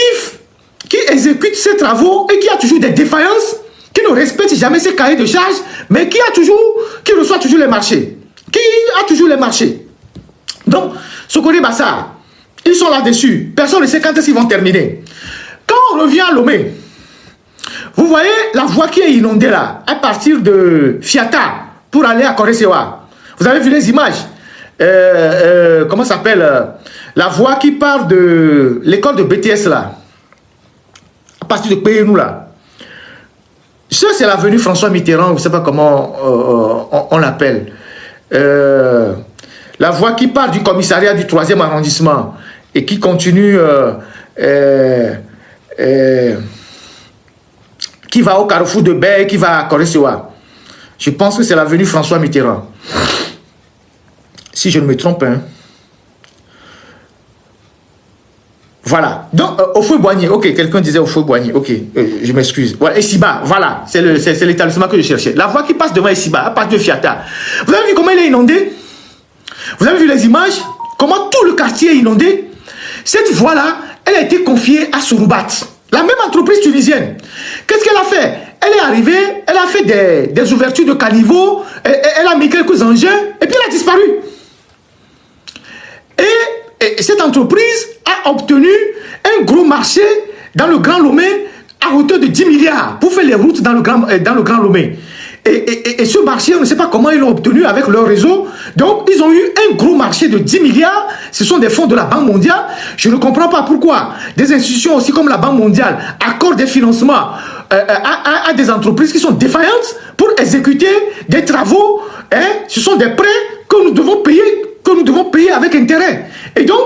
exécute ses travaux et qui a toujours des défaillances, qui ne respecte jamais ses cahiers de charges, mais qui reçoit toujours les marchés. Qui a toujours les marchés. Donc, Sokoré-Bassar, ils sont là-dessus. Personne ne sait quand est-ce qu'ils vont terminer. Quand on revient à Lomé, vous voyez la voie qui est inondée là, à partir de Fiata, pour aller à Koresewa. Vous avez vu les images. Comment ça s'appelle la voie qui part de l'école de BTS là, à partir de Péhénou là. Ça, c'est l'avenue François Mitterrand, je ne sais pas comment on l'appelle. La voie qui part du commissariat du 3e arrondissement et qui continue, qui va au carrefour de Baye, qui va à Koresewa. Je pense que c'est l'avenue François Mitterrand. Si je ne me trompe, hein. Voilà. Donc, au feu Boigny. Ok, quelqu'un disait au feu Boigny. Ok, je m'excuse. Voilà, Essiba, voilà. C'est l'établissement que je cherchais. La voie qui passe devant Essiba, à partir de Fiata. Vous avez vu comment il est inondé? Vous avez vu les images? Comment tout le quartier est inondé? Cette voie-là, elle a été confiée à Soroubat, la même entreprise tunisienne. Qu'est-ce qu'elle a fait? Elle est arrivée, elle a fait des ouvertures de caniveaux, elle a mis quelques engins, et puis elle a disparu. Et cette entreprise a obtenu un gros marché dans le Grand Lomé à hauteur de 10 milliards pour faire les routes dans le Grand Lomé. Et ce marché, on ne sait pas comment ils l'ont obtenu avec leur réseau. Donc, ils ont eu un gros marché de 10 milliards. Ce sont des fonds de la Banque mondiale. Je ne comprends pas pourquoi des institutions aussi comme la Banque mondiale accordent des financements à des entreprises qui sont défaillantes pour exécuter des travaux ce sont des prêts que nous devons payer avec intérêt. Et donc,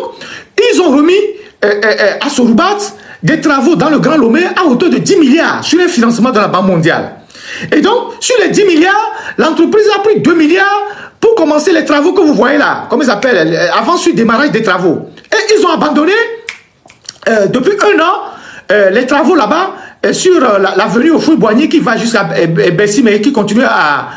ils ont remis à Soroubat des travaux dans le Grand Lomé à hauteur de 10 milliards sur un financement de la Banque mondiale. Et donc, sur les 10 milliards, l'entreprise a pris 2 milliards pour commencer les travaux que vous voyez là, comme ils appellent, avant sur le démarrage des travaux. Et ils ont abandonné, depuis 1 an, les travaux là-bas, sur l'avenue au Fouille-Boigny qui va jusqu'à Bessie, mais qui continue à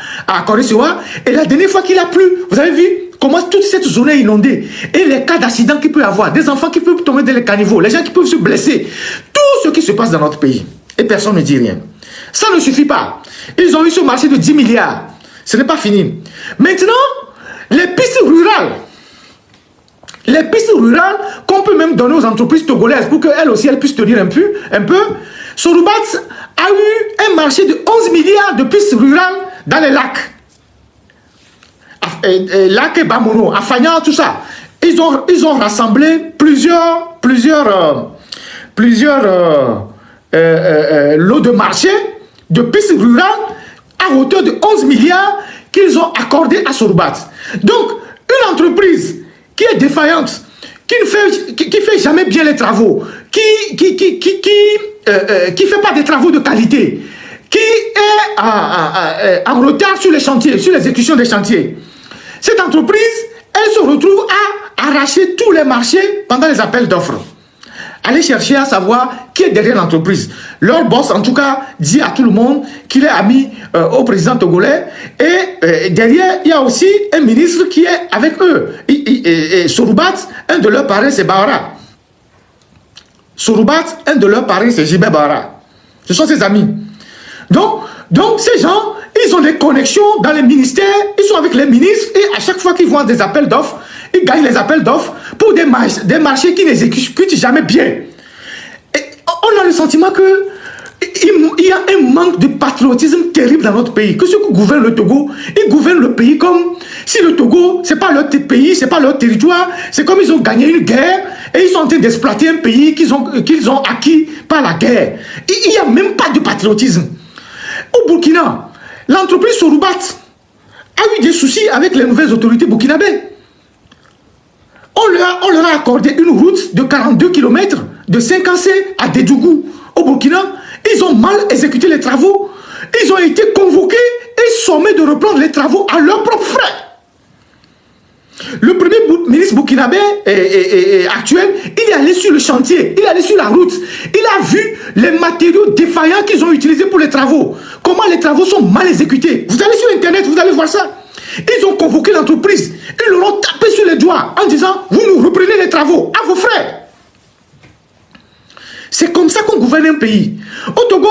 Corée-Sewa. Et la dernière fois qu'il a plu, vous avez vu comment toute cette zone est inondée. Et les cas d'accident qu'il peut y avoir, des enfants qui peuvent tomber dans les caniveaux, les gens qui peuvent se blesser, tout ce qui se passe dans notre pays. Et personne ne dit rien. Ça ne suffit pas. Ils ont eu ce marché de 10 milliards. Ce n'est pas fini. Maintenant, les pistes rurales qu'on peut même donner aux entreprises togolaises pour qu'elles aussi elles puissent tenir un peu. Soroubat a eu un marché de 11 milliards de pistes rurales dans les lacs. Lac et Bamono, Afagnan, tout ça. Ils ont rassemblé plusieurs lots de marché de pistes rurales à hauteur de 11 milliards qu'ils ont accordé à Soroubat. Donc, une entreprise qui est défaillante, qui fait jamais bien les travaux, qui fait pas des travaux de qualité, qui est en retard sur les chantiers, sur l'exécution des chantiers. Cette entreprise, elle se retrouve à arracher tous les marchés pendant les appels d'offres. Allez chercher à savoir qui est derrière l'entreprise. Leur boss, en tout cas, dit à tout le monde qu'il est ami au président togolais. Et derrière, il y a aussi un ministre qui est avec eux. Et Soroubat, un de leurs parrains, c'est Bahara. Soroubat, un de leurs parrains, c'est Jibé Bahara. Ce sont ses amis. Donc ces gens, ils ont des connexions dans les ministères, ils sont avec les ministres, et à chaque fois qu'ils vont à des appels d'offres, ils gagnent les appels d'offres pour des marchés qui n'exécutent jamais bien. Et on a le sentiment que il y a un manque de patriotisme terrible dans notre pays. Que ceux qui gouvernent le Togo, ils gouvernent le pays comme si le Togo, c'est pas leur pays, c'est pas leur territoire, c'est comme ils ont gagné une guerre et ils sont en train d'exploiter un pays qu'ils ont acquis par la guerre. Il n'y a même pas de patriotisme. Au Burkina, l'entreprise Soroubat a eu des soucis avec les nouvelles autorités burkinabées. On leur a accordé une route de 42 km de Saint-Cancé à Dédougou au Burkina. Ils ont mal exécuté les travaux. Ils ont été convoqués et sommés de reprendre les travaux à leurs propres frais. Le premier ministre burkinabé actuel, il est allé sur le chantier, il est allé sur la route. Il a vu les matériaux défaillants qu'ils ont utilisés pour les travaux. Comment les travaux sont mal exécutés. Vous allez sur Internet, vous allez voir ça. Ils ont convoqué l'entreprise. Ils leur ont tapé sur les doigts en disant, vous nous reprenez les travaux à vos frais. C'est comme ça qu'on gouverne un pays. Au Togo,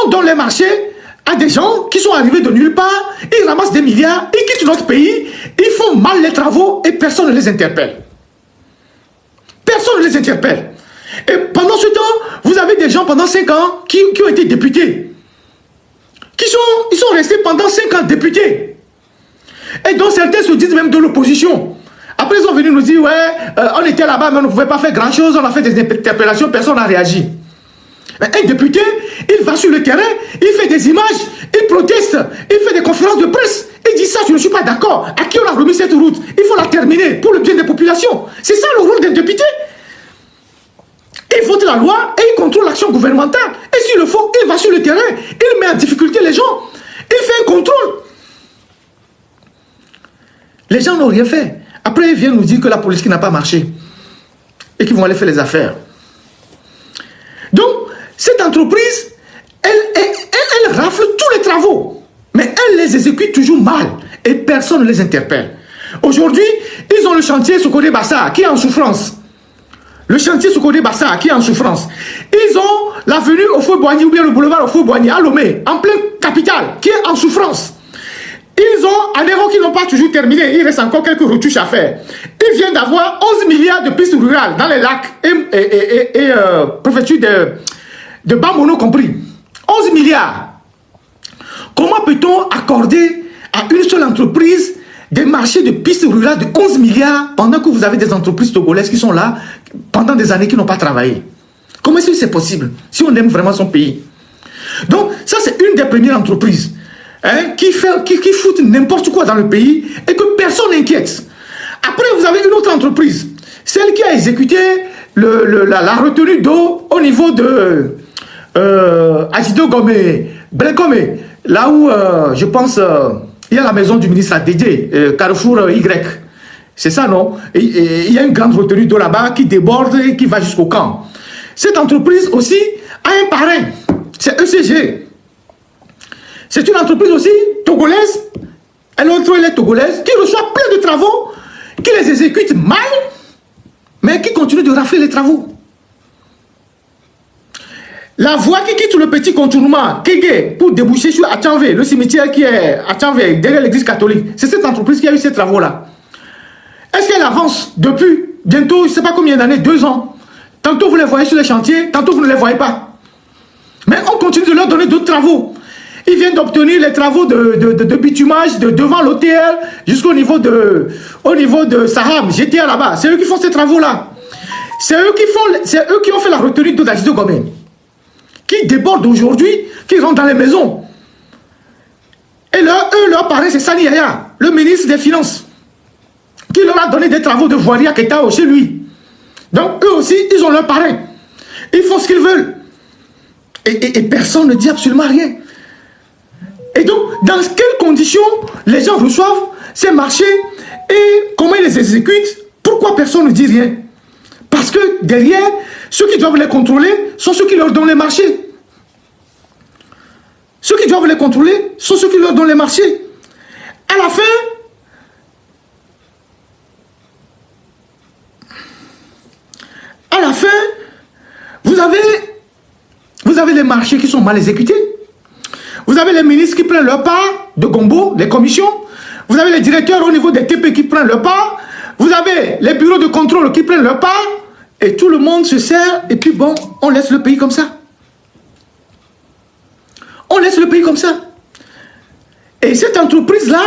on donne les marchés à des gens qui sont arrivés de nulle part, ils ramassent des milliards, ils quittent notre pays, ils font mal les travaux et personne ne les interpelle. Personne ne les interpelle. Et pendant ce temps, vous avez des gens pendant 5 ans qui ont été députés. Ils sont restés pendant 5 ans députés. Et donc certains se disent même de l'opposition. Après ils sont venus nous dire, ouais, on était là-bas mais on ne pouvait pas faire grand chose, on a fait des interpellations, personne n'a réagi. Un député, il va sur le terrain, il fait des images, il proteste, il fait des conférences de presse, il dit ça, je ne suis pas d'accord. À qui on a remis cette route? Il faut la terminer pour le bien des populations. C'est ça le rôle d'un député. Il vote la loi et il contrôle l'action gouvernementale. Et s'il le faut, il va sur le terrain, il met en difficulté les gens, il fait un contrôle. Les gens n'ont rien fait. Après, ils viennent nous dire que la police qui n'a pas marché et qu'ils vont aller faire les affaires. Donc, cette entreprise, elle rafle tous les travaux, mais elle les exécute toujours mal et personne ne les interpelle. Aujourd'hui, ils ont le chantier Sokodé Bassa qui est en souffrance. Le chantier Sokodé Bassa qui est en souffrance. Ils ont l'avenue au Fouille-Boigny ou bien le boulevard au Fouille-Boigny à Lomé, en pleine capitale, qui est en souffrance. Ils ont un héros qui n'ont pas toujours terminé. Il reste encore quelques retouches à faire. Ils viennent d'avoir 11 milliards de pistes rurales dans les lacs et préfecture de Bamono compris. 11 milliards. Comment peut-on accorder à une seule entreprise des marchés de pistes rurales de 11 milliards pendant que vous avez des entreprises togolaises qui sont là pendant des années qui n'ont pas travaillé? Comment est-ce que c'est possible si on aime vraiment son pays? Donc, ça c'est une des premières entreprises. hein, qui foutent n'importe quoi dans le pays et que personne n'inquiète. Après, vous avez une autre entreprise, celle qui a exécuté la retenue d'eau au niveau de Agido Gomé, Blécomé, là où je pense il y a la maison du ministre à Dédé, Carrefour Y. C'est ça, non? Il y a une grande retenue d'eau là-bas qui déborde et qui va jusqu'au camp. Cette entreprise aussi a un parrain, c'est ECG. C'est une entreprise aussi togolaise, elle est togolaise, qui reçoit plein de travaux, qui les exécute mal, mais qui continue de rafler les travaux. La voie qui quitte le petit contournement Kégué pour déboucher sur Achanvé, le cimetière qui est à Achanvé, derrière l'église catholique, c'est cette entreprise qui a eu ces travaux-là. Est-ce qu'elle avance depuis bientôt, je ne sais pas combien d'années, 2 ans? Tantôt vous les voyez sur les chantiers, tantôt vous ne les voyez pas. Mais on continue de leur donner d'autres travaux. Ils viennent d'obtenir les travaux de bitumage devant l'OTL jusqu'au niveau de Saham, GTA là-bas. C'est eux qui font ces travaux-là. C'est eux qui ont fait la retenue d'eau d'Agido Gomé, qui débordent aujourd'hui, qui rentrent dans les maisons. Et leur parrain, c'est Sani Yaya, le ministre des Finances, qui leur a donné des travaux de voirie à Ketao chez lui. Donc eux aussi, ils ont leur parrain. Ils font ce qu'ils veulent. Et personne ne dit absolument rien. Et donc, dans quelles conditions les gens reçoivent ces marchés et comment ils les exécutent? Pourquoi personne ne dit rien? Parce que derrière, ceux qui doivent les contrôler sont ceux qui leur donnent les marchés. Ceux qui doivent les contrôler sont ceux qui leur donnent les marchés. À la fin, vous avez les marchés qui sont mal exécutés. Vous avez les ministres qui prennent leur part de Gombo, les commissions. Vous avez les directeurs au niveau des TP qui prennent leur part. Vous avez les bureaux de contrôle qui prennent leur part. Et tout le monde se sert. Et puis bon, on laisse le pays comme ça. On laisse le pays comme ça. Et cette entreprise-là,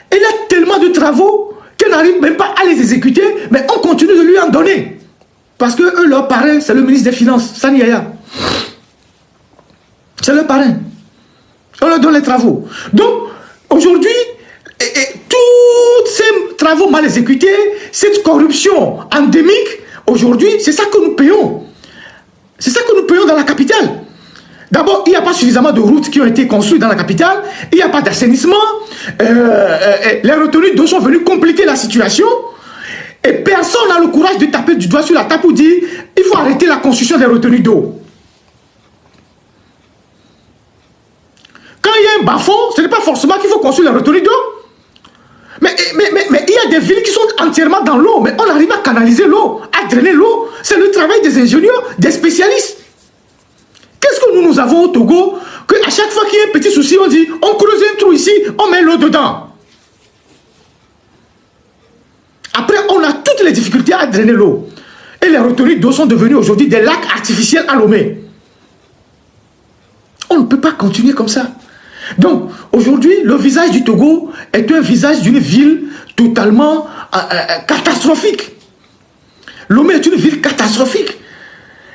elle a tellement de travaux qu'elle n'arrive même pas à les exécuter. Mais on continue de lui en donner. Parce que eux, leur parrain, c'est le ministre des Finances, Sani Yaya. C'est leur parrain. On leur donne les travaux. Donc, aujourd'hui, tous ces travaux mal exécutés, cette corruption endémique, aujourd'hui, c'est ça que nous payons. C'est ça que nous payons dans la capitale. D'abord, il n'y a pas suffisamment de routes qui ont été construites dans la capitale. Il n'y a pas d'assainissement. Les retenues d'eau sont venues compliquer la situation. Et personne n'a le courage de taper du doigt sur la table pour dire il faut arrêter la construction des retenues d'eau. Quand il y a un bas-fond, ce n'est pas forcément qu'il faut construire la retenue d'eau. Mais il y a des villes qui sont entièrement dans l'eau, mais on arrive à canaliser l'eau, à drainer l'eau. C'est le travail des ingénieurs, des spécialistes. Qu'est-ce que nous avons au Togo? Qu'à chaque fois qu'il y a un petit souci, on dit on creuse un trou ici, on met l'eau dedans. Après, on a toutes les difficultés à drainer l'eau. Et les retenues d'eau sont devenues aujourd'hui des lacs artificiels à Lomé. On ne peut pas continuer comme ça. Donc, aujourd'hui, le visage du Togo est un visage d'une ville totalement catastrophique. Lomé est une ville catastrophique.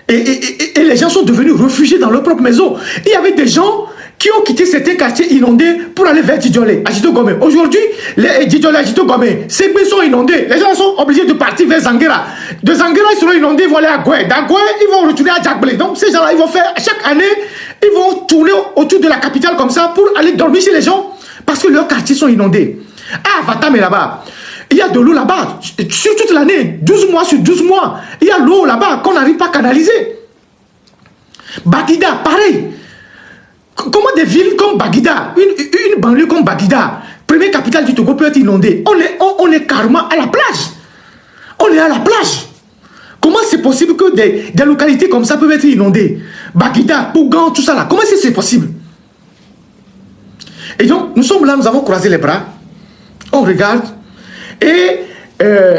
Et les gens sont devenus réfugiés dans leur propre maison. Il y avait des gens qui ont quitté certains quartiers inondés pour aller vers Djidjolé, Agido Gomé. Aujourd'hui, les Djidjolé, Agido Gomé, ces pays sont inondés. Les gens sont obligés de partir vers Zanguera. De Zanguera, ils seront inondés, ils vont aller à Goué. D'Agoué, ils vont retourner à Djagblé. Donc, ces gens-là, ils vont faire, chaque année, ils vont tourner autour de la capitale comme ça pour aller dormir chez les gens parce que leurs quartiers sont inondés. Ah, Vatam est là-bas. Il y a de l'eau là-bas, sur toute l'année, 12 mois sur 12 mois. Il y a l'eau là-bas qu'on n'arrive pas à canaliser. Baguida, pareil. Comment des villes comme Baguida, une banlieue comme Baguida, première capitale du Togo, peut être inondée? On est carrément à la plage. On est à la plage. Comment c'est possible que des localités comme ça peuvent être inondées? Baguida, Pougan, tout ça là. Comment c'est possible? Et donc, nous sommes là, nous avons croisé les bras. On regarde. Et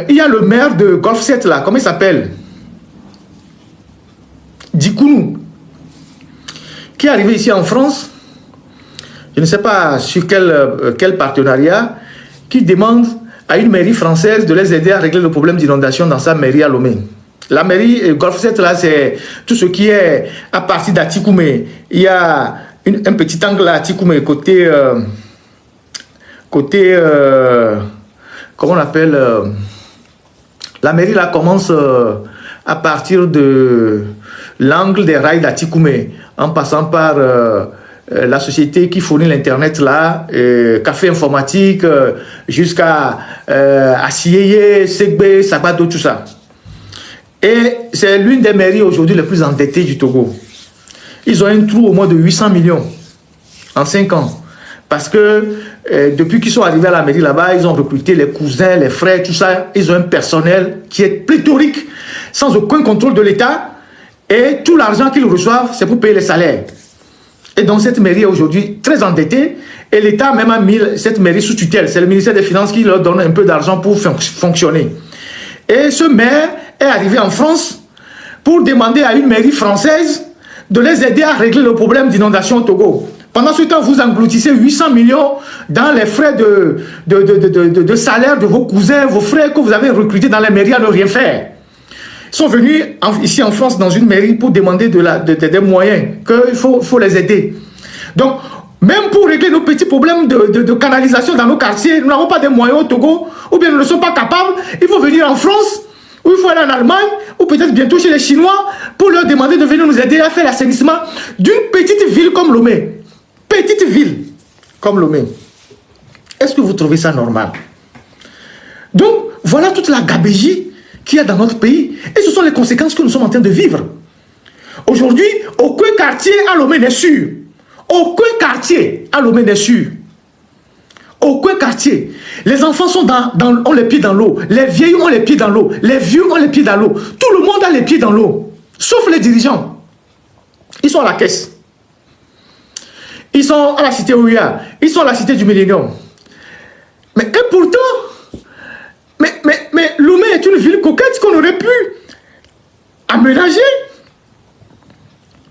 il y a le maire de Golf 7 là, comment il s'appelle? Dikounou, qui est arrivé ici en France, je ne sais pas sur quel partenariat, qui demande à une mairie française de les aider à régler le problème d'inondation dans sa mairie à Lomé. La mairie Golf 7 là, c'est tout ce qui est à partir d'Atikoumé. Il y a un petit angle là, Tikoumé, côté, comment on appelle, la mairie là commence à partir de l'angle des rails d'Atikoumé, en passant par la société qui fournit l'internet là, Café Informatique, jusqu'à Assiyeye, Segbe, Sabado, tout ça. Et c'est l'une des mairies aujourd'hui les plus endettées du Togo. Ils ont un trou au moins de 800 millions en 5 ans. Parce que depuis qu'ils sont arrivés à la mairie là-bas, ils ont recruté les cousins, les frères, tout ça. Ils ont un personnel qui est pléthorique, sans aucun contrôle de l'État. Et tout l'argent qu'ils reçoivent, c'est pour payer les salaires. Et donc cette mairie est aujourd'hui très endettée. Et l'État même a mis cette mairie sous tutelle. C'est le ministère des Finances qui leur donne un peu d'argent pour fonctionner. Et ce maire est arrivé en France pour demander à une mairie française de les aider à régler le problème d'inondation au Togo. Pendant ce temps, vous engloutissez 800 millions dans les frais de salaire de vos cousins, vos frères que vous avez recrutés dans les mairies à ne rien faire. Ils sont venus ici en France dans une mairie pour demander des moyens, qu'il faut les aider. Donc, même pour régler nos petits problèmes de canalisation dans nos quartiers, nous n'avons pas de moyens au Togo, ou bien nous ne sommes pas capables, il faut venir en France, ou il faut aller en Allemagne, ou peut-être bientôt chez les Chinois, pour leur demander de venir nous aider à faire l'assainissement d'une petite ville comme Lomé. Petite ville comme Lomé. Est-ce que vous trouvez ça normal? Donc, voilà toute la gabégie qu'il y a dans notre pays. Et ce sont les conséquences que nous sommes en train de vivre. Aujourd'hui, aucun quartier à Lomé n'est sûr. Aucun quartier à Lomé n'est sûr. Aucun quartier. Les enfants ont les pieds dans l'eau. Les vieilles ont les pieds dans l'eau. Les vieux ont les pieds dans l'eau. Tout le monde a les pieds dans l'eau. Sauf les dirigeants. Ils sont à la caisse. Ils sont à la cité Ouya. Ils sont à la cité du Millénium. Mais et pourtant, mais Lomé est une ville coquette qu'on aurait pu aménager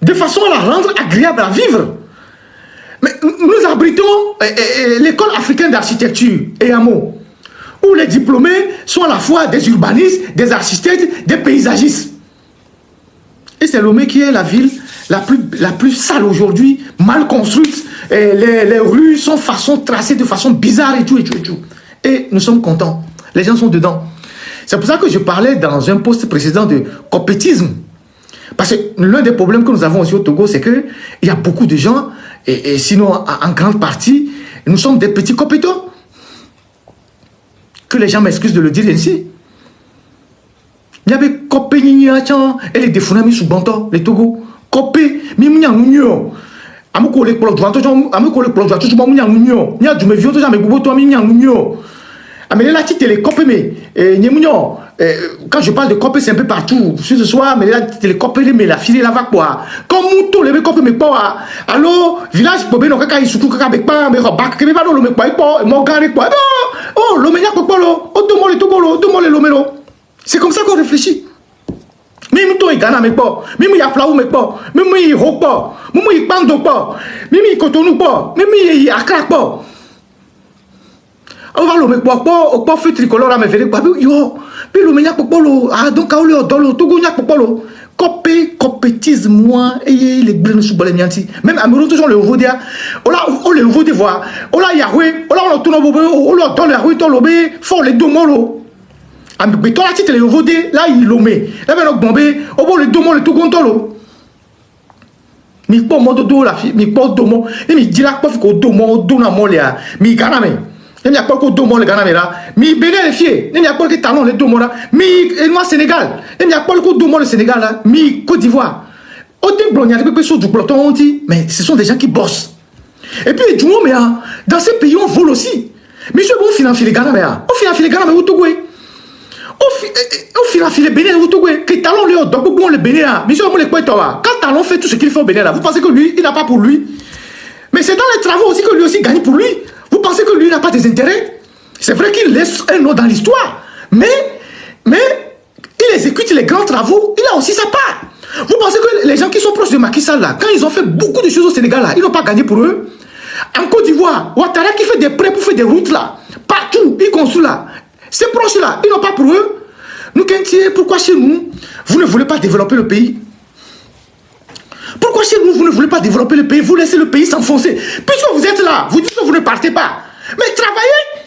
de façon à la rendre agréable à vivre. Mais nous abritons l'école africaine d'architecture, EAMO, où les diplômés sont à la fois des urbanistes, des architectes, des paysagistes. Et c'est Lomé qui est la ville la plus sale aujourd'hui, mal construite. Et les rues sont tracées de façon bizarre et tout. Et nous sommes contents. Les gens sont dedans. C'est pour ça que je parlais dans un post précédent de compétisme. Parce que l'un des problèmes que nous avons aussi au Togo, c'est qu'il y a beaucoup de gens, et sinon en grande partie, nous sommes des petits compétents. Que les gens m'excusent de le dire ainsi. Il y avait Kopé et les défounami sous Banto, les Togo. Kopé, Mimia Mounio. Amoko le Polo Droit, Amoko le Polo Droit, tout le monde Mounio. Nia du me vieux, tout ça, mais Bobo, toi, Mimia Mounio. Mais là, tu les Kopé, mais Mounio. Quand je parle de Kopé, c'est un peu partout. Ce soir, mais là, tu les Kopé, mais la fille là va quoi. Comme Mouto, les Kopé, mais quoi. Allô, village, Bobé, non, Kaka, Isuku, Kaka, Bekpa, mais Robak, mais pas le Mekwa, Morgan, quoi. Oh, l'Omenia, Kokolo, Otomo, le Togolo, Otomo, le Lomelo. C'est comme ça qu'on réfléchit. Même toi, il gagne avec pas. Même il y a flaou avec pas. Même il y a rock pas. Même il y a bando pas. Même il y a cotonou pas. Même il y a crack pas. On va le mettre pas. On va faire tricolore à me faire quoi. Yo, puis le meilleur pour polo. Ah donc quand on le donne, tout gagner pour polo. Copé, compétise moi et les blés sous les mianti. Même à me toujours le vodia. On le vodia voir. On l'a yahweh. On l'a tourne au bobo. On l'a donne la rue, ton lobé. Faut les deux mots. Mais toi, là, tu te les voté, là, il l'omé. Là, il bombé, au bout, le domo, le tout content, mais pas mon dodo, la fille, mais pas domo. Et mais dis là, pas qu'il y a domo, dona molia, mais ganame. Il n'y a pas que domo, le ganame là. Mais béné les filles, il n'y a pas que talon, le domo là. Mais moi, Sénégal, il n'y a pas que domo, le Sénégal là. Mais Côte d'Ivoire. Au début, il y a des personnes du peloton, on dit, mais ce sont des gens qui bossent. Et puis, du moins, mais dans ces pays, on vole aussi. Mais ce bon, on finance les ganame là. On finance les ganame, où tout est. Au final, le Bénin, que Talon lui a donné le Bénin. Mais quand Talon fait tout ce qu'il fait au Bénin, là, vous pensez que lui, il n'a pas pour lui. Mais c'est dans les travaux aussi que lui aussi gagne pour lui. Vous pensez que lui n'a pas des intérêts. C'est vrai qu'il laisse un nom dans l'histoire. Mais il exécute les grands travaux, il a aussi sa part. Vous pensez que les gens qui sont proches de Macky Sall, là, quand ils ont fait beaucoup de choses au Sénégal, là, ils n'ont pas gagné pour eux. En Côte d'Ivoire, Ouattara qui fait des prêts pour faire des routes là, partout, ils construisent là. Ces proches-là, ils n'ont pas pour eux. Nous, pourquoi chez nous, vous ne voulez pas développer le pays? Pourquoi Pourquoi chez nous, vous ne voulez pas développer le pays? Vous laissez le pays s'enfoncer. Puisque vous êtes là, vous dites que vous ne partez pas. Mais travaillez.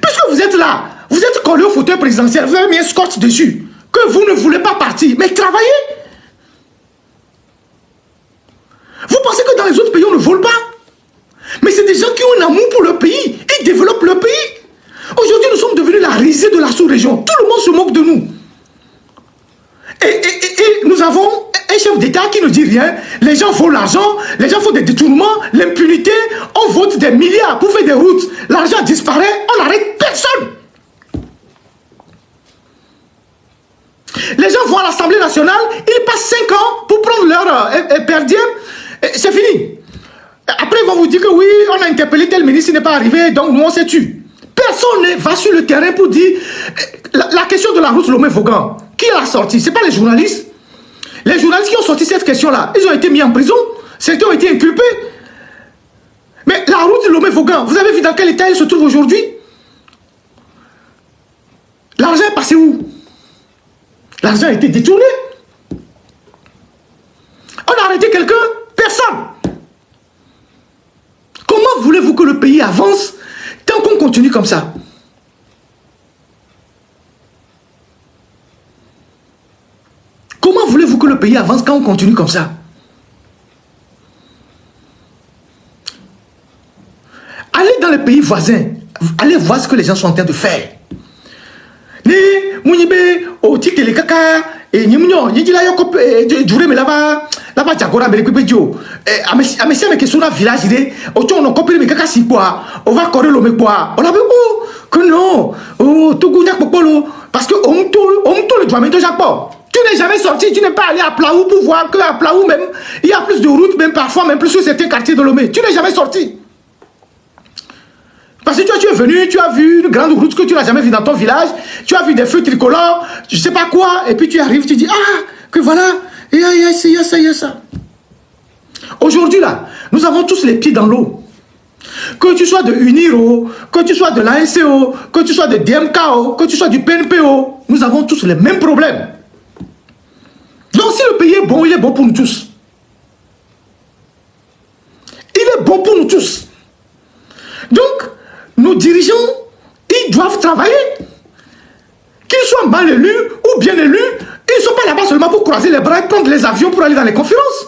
Puisque vous êtes là, vous êtes collé au fauteuil présidentiel, vous avez mis un scotch dessus, que vous ne voulez pas partir. Mais travaillez. Vous pensez que dans les autres pays, on ne vole pas? Mais c'est des gens qui ont un amour pour le pays. Ils développent le pays. Aujourd'hui, nous sommes devenus la risée de la sous-région. Tout le monde se moque de nous. Et nous avons un chef d'État qui ne dit rien. Les gens volent l'argent, les gens font des détournements, l'impunité. On vote des milliards pour faire des routes. L'argent disparaît, on n'arrête personne. Les gens vont à l'Assemblée nationale, ils passent 5 ans pour prendre leur per diem. C'est fini. Après, ils vont vous dire que oui, on a interpellé tel ministre, il n'est pas arrivé, donc nous on s'est tué. Personne ne va sur le terrain pour dire la question de la route Lomé-Vaughan. Qui l'a sorti? Ce n'est pas les journalistes. Les journalistes qui ont sorti cette question-là, ils ont été mis en prison. Certains ont été inculpés. Mais la route Lomé-Vaughan, vous avez vu dans quel état elle se trouve aujourd'hui? L'argent est passé où? L'argent a été détourné. On a arrêté quelqu'un? Personne. Comment voulez-vous que le pays avance tant qu'on continue comme ça? Comment voulez-vous que le pays avance quand on continue comme ça? Allez dans les pays voisins, allez voir ce que les gens sont en train de faire. Là-bas, Diagora, mais les Dio. À mes que sur la village, on copie mes caca si quoi. On va correr le mec quoi. On a vu, oh, que non. Oh, tout goût d'Akpopolo. Parce que on me le doigt, mais de Japon. Tu n'es jamais sorti, tu n'es pas allé à Plaou pour voir qu'à Plaou même, il y a plus de routes, même parfois, même plus sur certains quartiers de Lomé. Tu n'es jamais sorti. Parce que tu es venu, tu as vu une grande route que tu n'as jamais vue dans ton village, tu as vu des feux tricolores, je ne sais pas quoi, et puis tu arrives, tu dis, ah, que voilà, il y a ça. Aujourd'hui, là, nous avons tous les pieds dans l'eau. Que tu sois de UNIRO, que tu sois de l'ANCO, que tu sois de DMKO, que tu sois du PNPO, nous avons tous les mêmes problèmes. Donc si le pays est bon, il est bon pour nous tous. Il est bon pour nous tous. Donc, nos dirigeants, ils doivent travailler. Qu'ils soient mal élus ou bien élus, ils ne sont pas là-bas seulement pour croiser les bras et prendre les avions pour aller dans les conférences.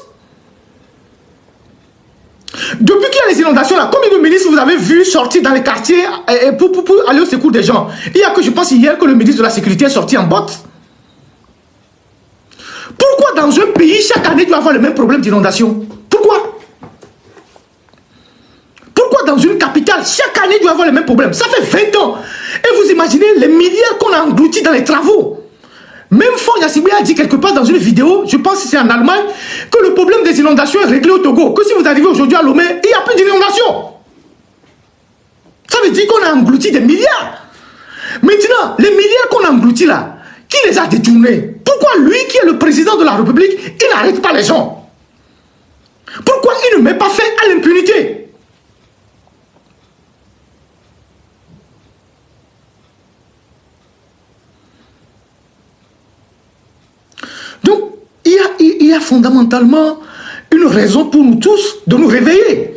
Depuis qu'il y a les inondations là, combien de ministres vous avez vu sortir dans les quartiers pour aller au secours des gens? Il y a que je pense hier que le ministre de la Sécurité est sorti en botte. Pourquoi dans un pays, chaque année, doit avoir le même problème d'inondation? Pourquoi? Pourquoi dans une capitale, chaque année, doit avoir le même problème? Ça fait 20 ans. Et vous imaginez les milliards qu'on a engloutis dans les travaux. Même Fond Yassibé a dit quelque part dans une vidéo, je pense que c'est en Allemagne, que le problème des inondations est réglé au Togo. Que si vous arrivez aujourd'hui à Lomé, il n'y a plus d'inondation. Ça veut dire qu'on a englouti des milliards. Maintenant, les milliards qu'on a engloutis là, qui les a détournés? Pourquoi lui, qui est le président de la République, il n'arrête pas les gens? Pourquoi il ne met pas fin à l'impunité? Donc, il y a fondamentalement une raison pour nous tous de nous réveiller.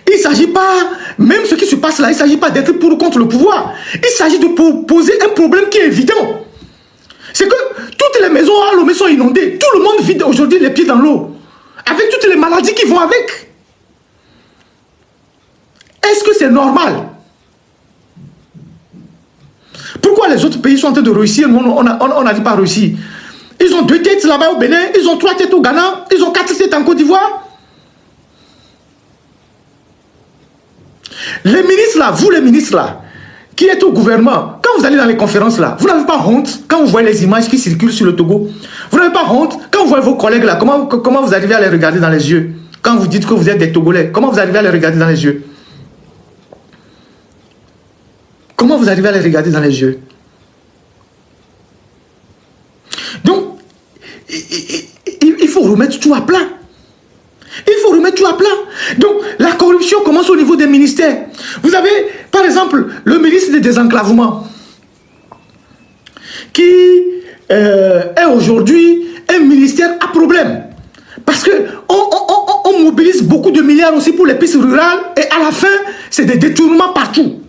Il ne s'agit pas, même ce qui se passe là, il ne s'agit pas d'être pour ou contre le pouvoir. Il s'agit de poser un problème qui est évident. C'est que toutes les maisons à Lomé sont inondées. Tout le monde vide aujourd'hui les pieds dans l'eau. Avec toutes les maladies qui vont avec. Est-ce que c'est normal? Pourquoi les autres pays sont en train de réussir? Nous, on n'a pas réussi. Ils ont 2 têtes là-bas au Bénin, ils ont 3 têtes au Ghana, ils ont 4 têtes en Côte d'Ivoire. Les ministres là, vous les ministres là, qui êtes au gouvernement, quand vous allez dans les conférences là, vous n'avez pas honte quand vous voyez les images qui circulent sur le Togo? Vous n'avez pas honte quand vous voyez vos collègues là, comment vous arrivez à les regarder dans les yeux? Quand vous dites que vous êtes des Togolais, comment vous arrivez à les regarder dans les yeux? Comment vous arrivez à les regarder dans les yeux? Donc, il faut remettre tout à plat. Il faut remettre tout à plat. Donc, la corruption commence au niveau des ministères. Vous avez, par exemple, le ministre des désenclavements qui est aujourd'hui un ministère à problème. Parce qu'on mobilise beaucoup de milliards aussi pour les pistes rurales et à la fin, c'est des détournements partout.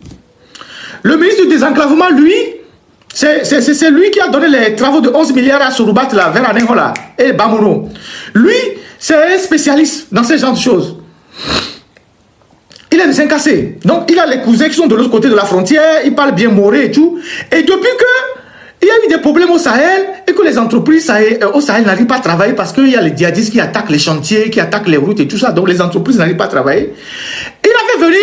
Le ministre du désenclavement, lui, c'est lui qui a donné les travaux de 11 milliards à Soroubat, là, vers Anengola et Bamono. Lui, c'est un spécialiste dans ce genre de choses. Il est de Saint-Cassé. Donc, il a les cousins qui sont de l'autre côté de la frontière, il parle bien moré et tout. Et depuis que il y a eu des problèmes au Sahel et que les entreprises au Sahel n'arrivent pas à travailler parce qu'il y a les djihadistes qui attaquent les chantiers, qui attaquent les routes et tout ça. Donc les entreprises n'arrivent pas à travailler. Il a fait venir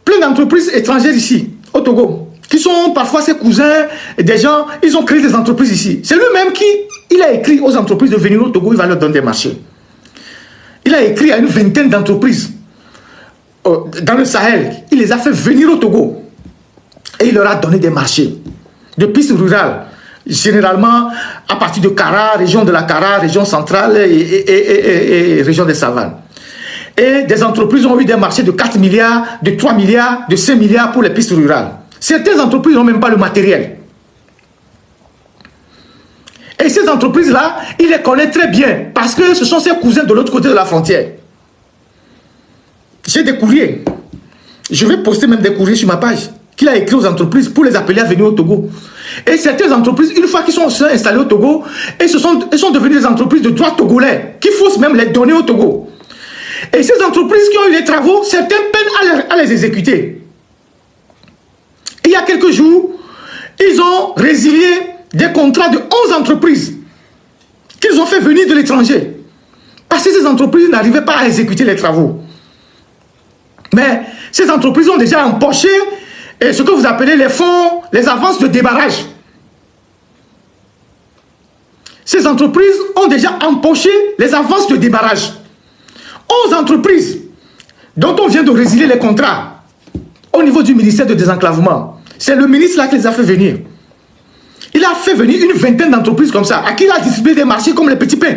plein d'entreprises étrangères ici, au Togo, qui sont parfois ses cousins, des gens, ils ont créé des entreprises ici. C'est lui-même il a écrit aux entreprises de venir au Togo, il va leur donner des marchés. Il a écrit à une vingtaine d'entreprises dans le Sahel. Il les a fait venir au Togo. Et il leur a donné des marchés de pistes rurales. Généralement à partir de Kara, région de la Kara, région centrale et région des Savanes. Et des entreprises ont eu des marchés de 4 milliards, de 3 milliards, de 5 milliards pour les pistes rurales. Certaines entreprises n'ont même pas le matériel. Et ces entreprises-là, il les connaît très bien parce que ce sont ses cousins de l'autre côté de la frontière. J'ai des courriers. Je vais poster même des courriers sur ma page qu'il a écrit aux entreprises pour les appeler à venir au Togo. Et certaines entreprises, une fois qu'ils sont installés au Togo, elles sont devenues des entreprises de droit togolais, qu'il faut même les donner au Togo. Et ces entreprises qui ont eu des travaux, certaines peinent à les exécuter. Il y a quelques jours, ils ont résilié des contrats de 11 entreprises qu'ils ont fait venir de l'étranger. Parce que ces entreprises n'arrivaient pas à exécuter les travaux. Mais ces entreprises ont déjà empoché ce que vous appelez les fonds, les avances de débarrage. Ces entreprises ont déjà empoché les avances de débarrage. 11 entreprises dont on vient de résilier les contrats au niveau du ministère de désenclavement. C'est le ministre là qui les a fait venir. Il a fait venir une vingtaine d'entreprises comme ça, à qui il a distribué des marchés comme les petits pains.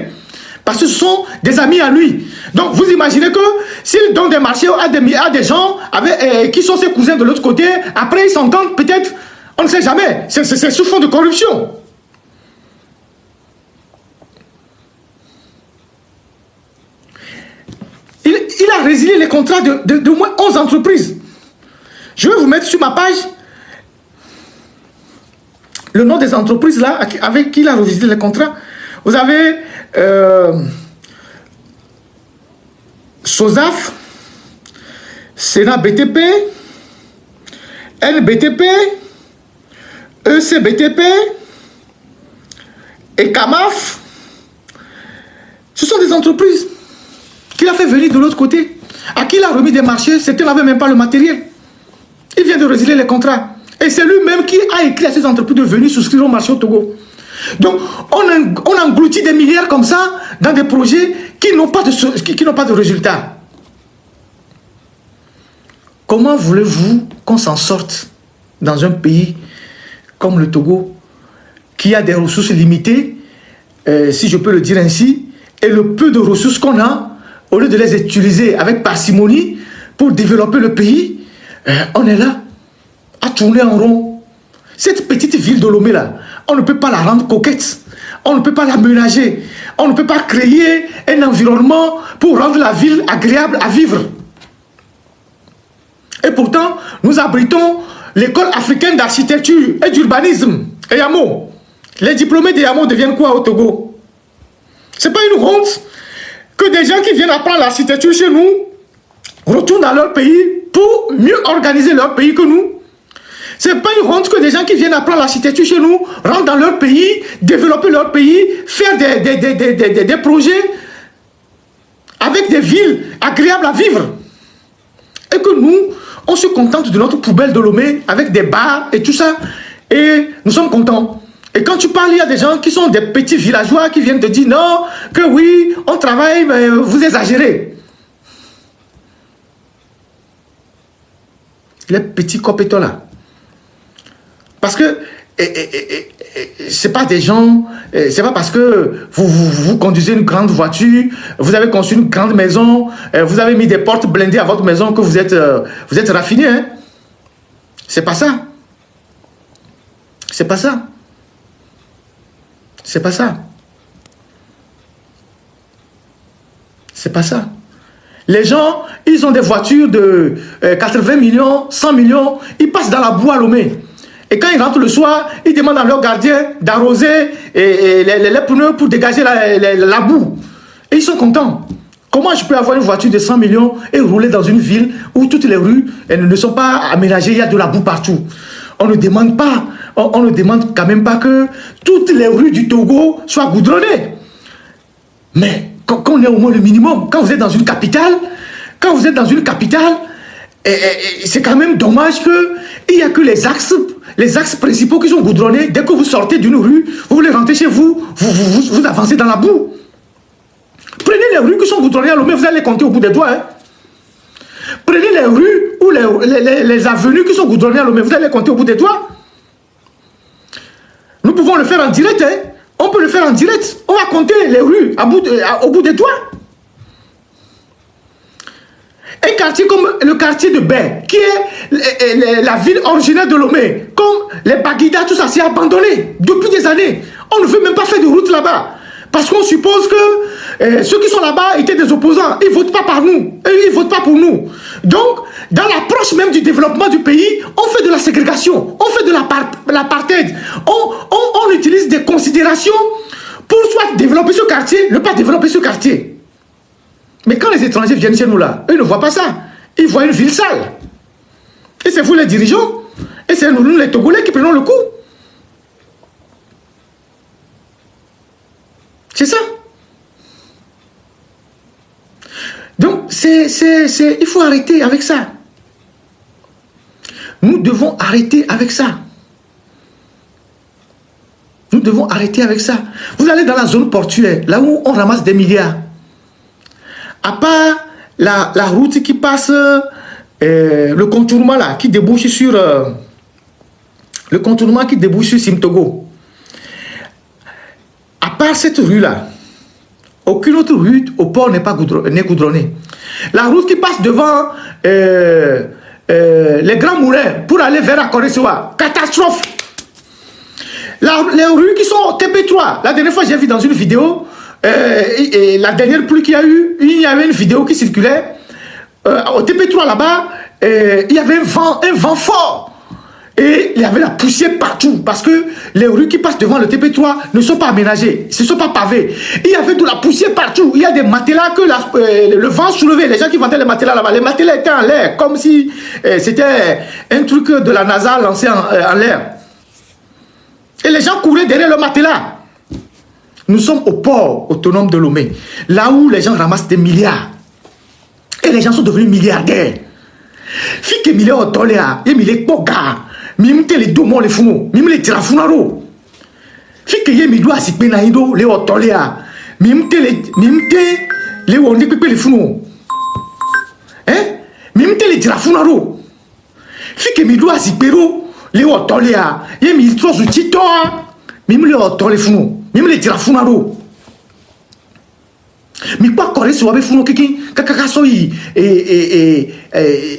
Parce que ce sont des amis à lui. Donc vous imaginez que s'il donne des marchés à des gens qui sont ses cousins de l'autre côté, après ils s'entendent peut-être, on ne sait jamais. C'est sous fond de corruption. Il a résilié les contrats de moins 11 entreprises. Je vais vous mettre sur ma page le nom des entreprises là avec qui il a résilié les contrats. Vous avez SOSAF, Sénat BTP, LBTP, ECBTP et CAMAF. Ce sont des entreprises qu'il a fait venir de l'autre côté, à qui il a remis des marchés, certains n'avaient même pas le matériel. Il vient de résilier les contrats. Et c'est lui-même qui a écrit à ces entreprises de venir souscrire au marché au Togo. Donc, on engloutit des milliards comme ça dans des projets qui n'ont pas de résultats. Comment voulez-vous qu'on s'en sorte dans un pays comme le Togo, qui a des ressources limitées, si je peux le dire ainsi, et le peu de ressources qu'on a, au lieu de les utiliser avec parcimonie pour développer le pays, on est là à tourner en rond. Cette petite ville de Lomé là, on ne peut pas la rendre coquette, on ne peut pas l'aménager, on ne peut pas créer un environnement pour rendre la ville agréable à vivre. Et pourtant, nous abritons l'école africaine d'architecture et d'urbanisme, EAMO. Les diplômés d'EAMO deviennent quoi au Togo? C'est pas une honte que des gens qui viennent apprendre l'architecture chez nous retournent dans leur pays pour mieux organiser leur pays que nous. C'est pas une honte que des gens qui viennent apprendre l'architecture chez nous rentrent dans leur pays, développer leur pays, faire des projets avec des villes agréables à vivre. Et que nous, on se contente de notre poubelle de Lomé avec des bars et tout ça. Et nous sommes contents. Et quand tu parles, il y a des gens qui sont des petits villageois qui viennent te dire non, que oui, on travaille, mais vous exagérez. Les petits copétons là. Parce que c'est pas des gens, c'est pas parce que vous conduisez une grande voiture, vous avez conçu une grande maison, vous avez mis des portes blindées à votre maison que vous êtes raffiné. Hein? C'est pas ça. C'est pas ça. C'est pas ça. C'est pas ça. Les gens, ils ont des voitures de 80 millions, 100 millions, ils passent dans la boue à Lomé. Et quand ils rentrent le soir, ils demandent à leur gardien d'arroser les pneus pour dégager la boue. Et ils sont contents. Comment je peux avoir une voiture de 100 millions et rouler dans une ville où toutes les rues ne sont pas aménagées, il y a de la boue partout? On ne demande pas, on ne demande quand même pas que toutes les rues du Togo soient goudronnées. Mais quand on est au moins le minimum, quand vous êtes dans une capitale, c'est quand même dommage qu'il n'y a que les axes principaux qui sont goudronnés. Dès que vous sortez d'une rue, vous voulez rentrer chez vous, vous avancez dans la boue. Prenez les rues qui sont goudronnées à Lomé, vous allez les compter au bout des doigts. Hein. Prenez les rues ou les avenues qui sont goudronnées à Lomé, vous allez les compter au bout des doigts. Nous pouvons le faire en direct. Hein. On peut le faire en direct. On va compter les rues au bout des doigts. Un quartier comme le quartier de Bain, qui est la ville originaire de Lomé, comme les Baguida, tout ça, c'est abandonné depuis des années. On ne veut même pas faire de route là-bas. Parce qu'on suppose que ceux qui sont là-bas étaient des opposants. Ils ne votent pas par nous. Ils ne votent pas pour nous. Donc, dans l'approche même du développement du pays, on fait de la ségrégation. On fait de l'apartheid. On utilise des considérations pour soit développer ce quartier, ne pas développer ce quartier. Mais quand les étrangers viennent chez nous là, eux ne voient pas ça. Ils voient une ville sale. Et c'est vous les dirigeants. Et c'est nous les Togolais qui prenons le coup. C'est ça. Donc, il faut arrêter avec ça. Nous devons arrêter avec ça. Nous devons arrêter avec ça. Vous allez dans la zone portuaire, là où on ramasse des milliards. À part la route qui passe, le contournement là, qui débouche sur Simtogo. À part cette rue-là, aucune autre rue au port n'est goudronnée. La route qui passe devant les grands moulins pour aller vers Akoresoa, catastrophe. Les rues qui sont au TP3, la dernière fois j'ai vu dans une vidéo, et la dernière pluie qu'il y a eu, il y avait une vidéo qui circulait, au TP3 là-bas, il y avait un vent fort. Et il y avait la poussière partout parce que les rues qui passent devant le TP3 ne sont pas aménagées, ne sont pas pavées. Il y avait de la poussière partout. Il y a des matelas que le vent soulevait. Les gens qui vendaient les matelas là-bas, les matelas étaient en l'air, comme si c'était un truc de la NASA lancé en l'air. Et les gens couraient derrière le matelas. Nous sommes au port autonome de Lomé, là où les gens ramassent des milliards. Et les gens sont devenus milliardaires. Fike milliards au toléa, et milliards poga. Mimte les domons les fumos, mimte les tirafunaro. Fike ye midou asikpe na ido le otolea. Mimte les wonde pepe les fumos. Hein? Mimte les tirafunaro. Fike midou asikpero le otolea. Ye mi trozu titoa. Mimte les otole fumos, mimte les tirafunaro. Mi kwa kore se wabe fumo kiki kakaka soyi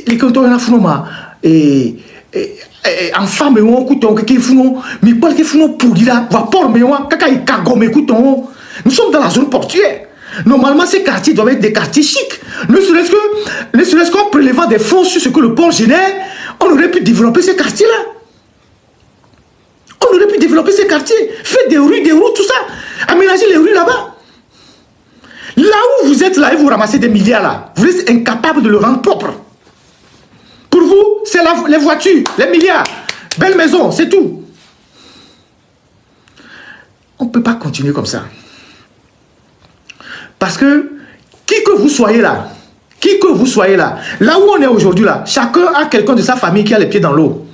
likonto na funoma en femme on couton kiki fumo mi kwa ke fumo pourira va por me wa kaka ikagome couton. Nous sommes dans la zone portuaire. Normalement ces quartiers doivent être des quartiers chics. Ne serait-ce qu'en prélevant des fonds sur ce que le port génère, on aurait pu développer ces quartiers là. On aurait pu développer ces quartiers, faire des rues, tout ça, aménager les rues là-bas. Là où vous êtes là et vous ramassez des milliards là, vous êtes incapable de le rendre propre. Pour vous, c'est les voitures, les milliards, belle maison, c'est tout. On ne peut pas continuer comme ça. Parce que, qui que vous soyez là, là où on est aujourd'hui là, chacun a quelqu'un de sa famille qui a les pieds dans l'eau.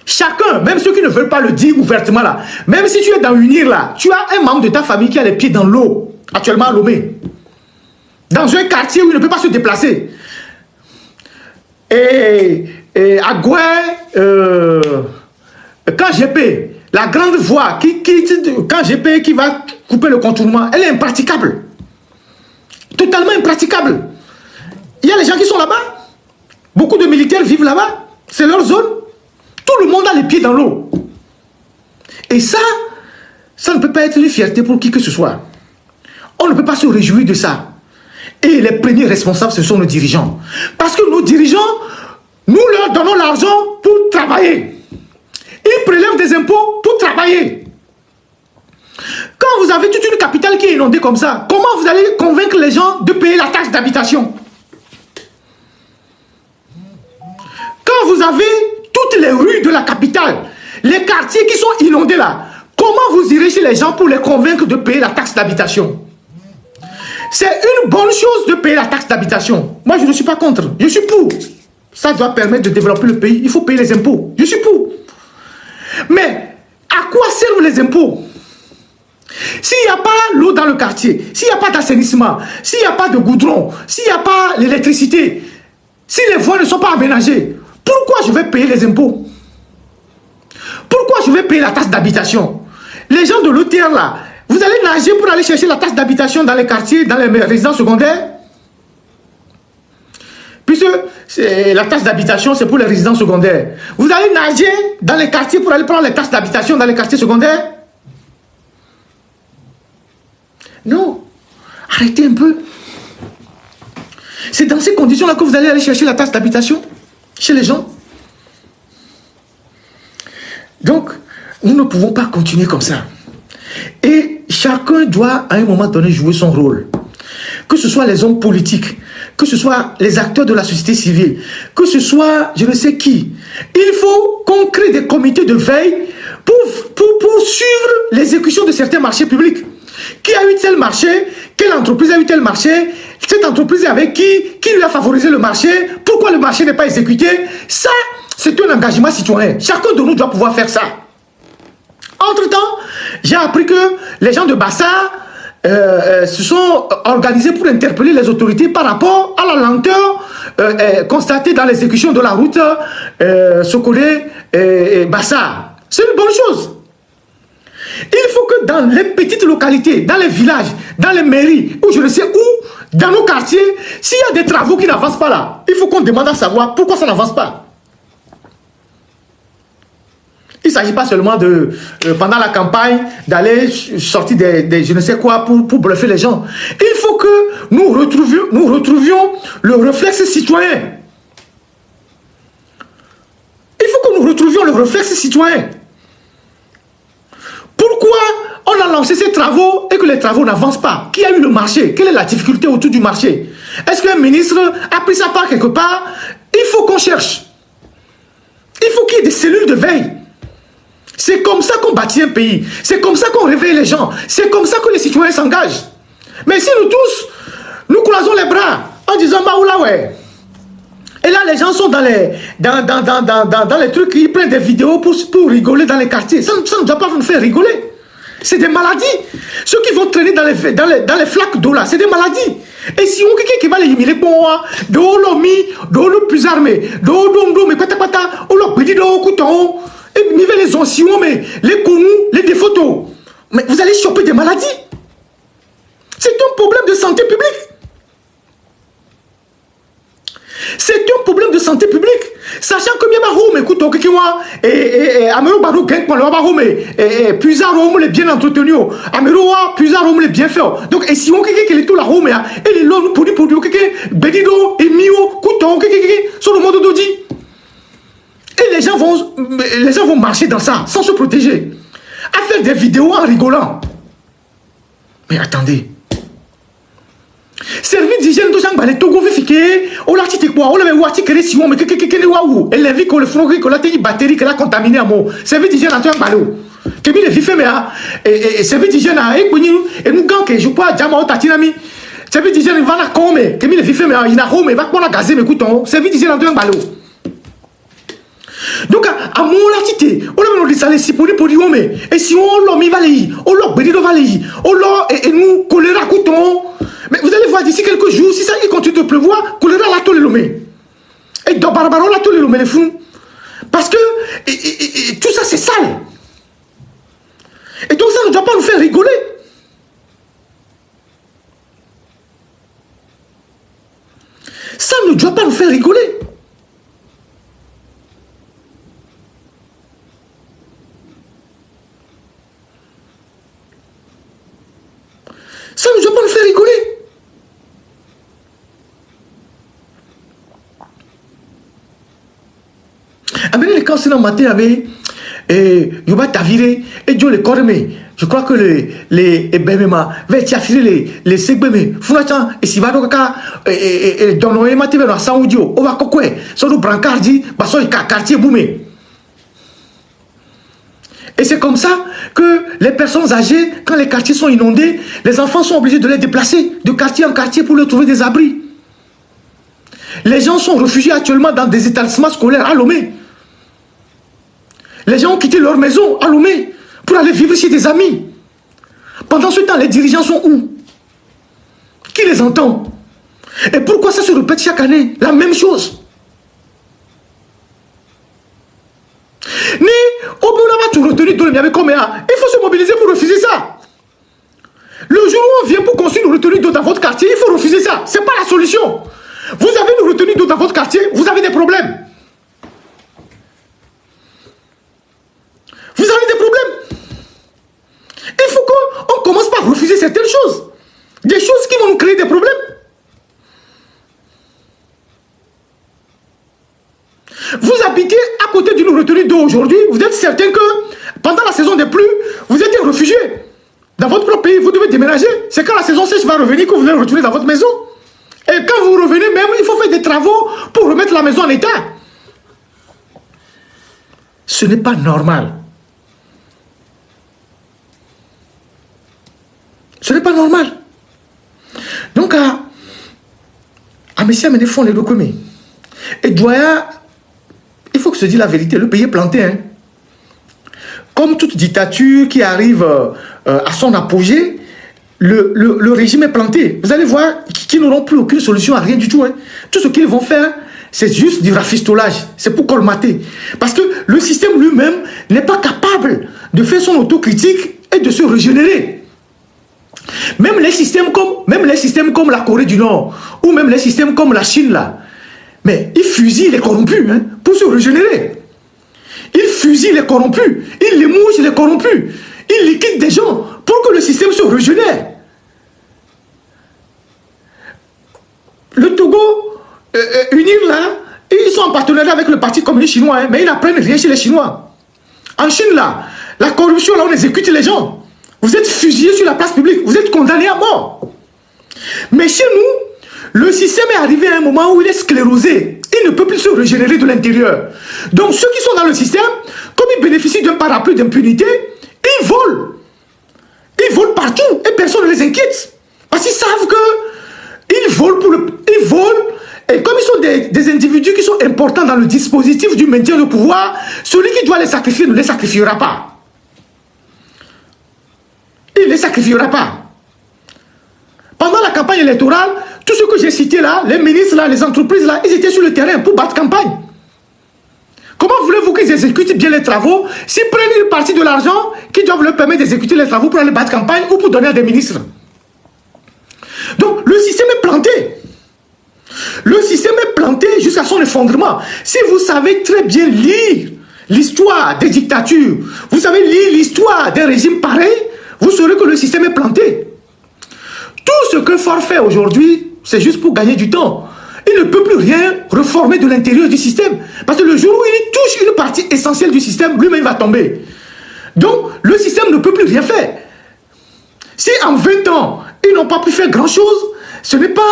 Chacun, même ceux qui ne veulent pas le dire ouvertement là, même si tu es dans une île là, tu as un membre de ta famille qui a les pieds dans l'eau, actuellement à Lomé. Dans un quartier où il ne peut pas se déplacer. Et à Gouin, quand GP, la grande voie quand GP qui va couper le contournement, elle est impraticable. Totalement impraticable. Il y a les gens qui sont là-bas. Beaucoup de militaires vivent là-bas. C'est leur zone. Tout le monde a les pieds dans l'eau. Et ça, Ça ne peut pas être une fierté pour qui que ce soit. On ne peut pas se réjouir de ça. Et les premiers responsables, ce sont nos dirigeants. Parce que nos dirigeants, nous leur donnons l'argent pour travailler. Ils prélèvent des impôts pour travailler. Quand vous avez toute une capitale qui est inondée comme ça, comment vous allez convaincre les gens de payer la taxe d'habitation? Quand vous avez toutes les rues de la capitale, les quartiers qui sont inondés là, comment vous irez chez les gens pour les convaincre de payer la taxe d'habitation? C'est une bonne chose de payer la taxe d'habitation. Moi, je ne suis pas contre. Je suis pour. Ça doit permettre de développer le pays. Il faut payer les impôts. Je suis pour. Mais à quoi servent les impôts? S'il n'y a pas l'eau dans le quartier, s'il n'y a pas d'assainissement, s'il n'y a pas de goudron, s'il n'y a pas l'électricité, si les voies ne sont pas aménagées, pourquoi je vais payer les impôts? Pourquoi je vais payer la taxe d'habitation? Les gens de l'OTR là, vous allez nager pour aller chercher la taxe d'habitation dans les quartiers, dans les résidences secondaires? Puisque la taxe d'habitation, c'est pour les résidences secondaires. Vous allez nager dans les quartiers pour aller prendre les taxes d'habitation dans les quartiers secondaires? Non. Arrêtez un peu. C'est dans ces conditions-là que vous allez aller chercher la taxe d'habitation chez les gens. Donc, nous ne pouvons pas continuer comme ça. Et chacun doit, à un moment donné, jouer son rôle. Que ce soit les hommes politiques, que ce soit les acteurs de la société civile, que ce soit je ne sais qui. Il faut qu'on crée des comités de veille pour suivre l'exécution de certains marchés publics. Qui a eu tel marché? Quelle entreprise a eu tel marché? Cette entreprise est avec qui lui a favorisé le marché? Pourquoi le marché n'est pas exécuté? Ça, c'est un engagement citoyen. Chacun de nous doit pouvoir faire ça. Entre-temps, j'ai appris que les gens de Bassar se sont organisés pour interpeller les autorités par rapport à la lenteur constatée dans l'exécution de la route Sokolé-Bassar. C'est une bonne chose. Il faut que dans les petites localités, dans les villages, dans les mairies, ou je ne sais où, dans nos quartiers, s'il y a des travaux qui n'avancent pas là, il faut qu'on demande à savoir pourquoi ça n'avance pas. Il ne s'agit pas seulement de, pendant la campagne, d'aller sortir des je ne sais quoi pour bluffer les gens. Il faut que nous retrouvions le réflexe citoyen. Il faut que nous retrouvions le réflexe citoyen. Pourquoi on a lancé ces travaux et que les travaux n'avancent pas? Qui a eu le marché? Quelle est la difficulté autour du marché? Est-ce qu'un ministre a pris sa part quelque part? Il faut qu'on cherche. Il faut qu'il y ait des cellules de veille. C'est comme ça qu'on bâtit un pays. C'est comme ça qu'on réveille les gens. C'est comme ça que les citoyens s'engagent. Mais si nous tous, nous croisons les bras en disant bah oula ouais. Et là, les gens sont dans les trucs, ils prennent des vidéos pour rigoler dans les quartiers. Ça ne doit pas nous faire rigoler. C'est des maladies. Ceux qui vont traîner dans les flaques d'eau là, c'est des maladies. Et si on quelqu'un qui va les humilier, bon, de l'omi, de l'eau plus armé, de l'eau, mais pata, ou l'eau, petit de l'eau, couteau, et les anciens, mais les connus, les photos. Mais vous allez choper des maladies. C'est un problème de santé publique. C'est un problème de santé publique. Sachant que bien barou mais écoute ok moi et amero barou gang pour le barou mais puis arôme les bien entretenu amero puis arôme les bien fait. Donc et si on quelque est tout la rome et les lots pour quelque bedido et mio couton quelque sur le monde d'odi. Et les gens vont marcher dans ça sans se protéger. À faire des vidéos en rigolant. Mais attendez. Service d'hygiène de gens les togo fiké on l'a tité quoi on l'avait wati créé si on mais que waouh et les vies qu'on le font que la batterie que la contaminé à mon service d'hygiène en train balo que bien les vies fait mais et service d'hygiène à et nous quand que je crois jama tatinami service d'hygiène va la comme que bien les vies fait mais il a home va pour la gazer mais écoutons service d'hygiène en train balo donc à mon la tité on l'avait dit ça les si pour mais et si on l'homme va les on l'homme bédido va les on l'homme et nous choléra couton. Mais vous allez voir d'ici quelques jours, si ça il continue de pleuvoir, choléra la tole lomé. Et dans Barbaro la tole lomé les fous. Parce que tout ça c'est sale. Et donc ça ne doit pas nous faire rigoler. Ça ne doit pas nous faire rigoler. Amenez les camps, c'est dans matin avec Yoba Tavire et Joe le Korme. Je crois que les Bemema, les Segbeme, Funachan, et Sivado Kaka, et Donoé Matebe, dans Saoudio, Oba Kokwe, Sodo Brancardi, Basso quartier Boumé. Et c'est comme ça que les personnes âgées, quand les quartiers sont inondés, les enfants sont obligés de les déplacer de quartier en quartier pour leur trouver des abris. Les gens sont réfugiés actuellement dans des établissements scolaires à Lomé. Les gens ont quitté leur maison à Lomé pour aller vivre chez des amis. Pendant ce temps, les dirigeants sont où? Qui les entend? Et pourquoi ça se répète chaque année? La même chose. Il faut se mobiliser pour refuser ça. Le jour où on vient pour construire une retenue d'eau dans votre quartier, il faut refuser ça. Ce n'est pas la solution. Vous avez une retenue d'eau dans votre quartier, vous avez des problèmes. Vous avez des problèmes. Il faut qu'on commence par refuser certaines choses. Des choses qui vont nous créer des problèmes. Vous habitez à côté d'une retenue d'eau aujourd'hui, vous êtes certain que pendant la saison des pluies, vous êtes réfugié. Dans votre propre pays, vous devez déménager. C'est quand la saison sèche va revenir que vous allez retourner dans votre maison. Et quand vous revenez même, il faut faire des travaux pour remettre la maison en état. Ce n'est pas normal. Ce n'est pas normal. Donc, à Messia Ménéfon, les documents. Et Douaya, il faut que se dise la vérité, le pays est planté. Hein. Comme toute dictature qui arrive à son apogée, le régime est planté. Vous allez voir qu'ils n'auront plus aucune solution à rien du tout. Hein. Tout ce qu'ils vont faire, c'est juste du rafistolage. C'est pour colmater. Parce que le système lui-même n'est pas capable de faire son autocritique et de se régénérer. Même les systèmes comme la Corée du Nord, ou même les systèmes comme la Chine, là, mais ils fusillent les corrompus hein, pour se régénérer. Ils fusillent les corrompus, ils les mouchent les corrompus, ils liquident des gens pour que le système se régénère. Le Togo, UNIR là, ils sont en partenariat avec le Parti communiste chinois, hein, mais ils n'apprennent rien chez les Chinois. En Chine là, la corruption là, on exécute les gens. Vous êtes fusillés sur la place publique, vous êtes condamnés à mort. Mais chez nous, le système est arrivé à un moment où il est sclérosé. Il ne peut plus se régénérer de l'intérieur. Donc ceux qui sont dans le système, comme ils bénéficient d'un parapluie d'impunité, ils volent. Ils volent partout et personne ne les inquiète. Parce qu'ils savent qu'ils volent ils volent. Et comme ils sont des individus qui sont importants dans le dispositif du maintien de pouvoir, celui qui doit les sacrifier ne les sacrifiera pas. Il ne les sacrifiera pas. Pendant la campagne électorale, tout ce que j'ai cité là, les ministres là, les entreprises là, ils étaient sur le terrain pour battre campagne. Comment voulez-vous qu'ils exécutent bien les travaux s'ils prennent une partie de l'argent qui doivent leur permettre d'exécuter les travaux pour aller battre campagne ou pour donner à des ministres? Donc le système est planté. Le système est planté jusqu'à son effondrement. Si vous savez très bien lire l'histoire des dictatures, vous savez lire l'histoire des régimes pareils, vous saurez que le système est planté. Tout ce que Faure fait aujourd'hui, c'est juste pour gagner du temps. Il ne peut plus rien reformer de l'intérieur du système. Parce que le jour où il touche une partie essentielle du système, lui-même va tomber. Donc, le système ne peut plus rien faire. Si en 20 ans, ils n'ont pas pu faire grand-chose, ce n'est pas...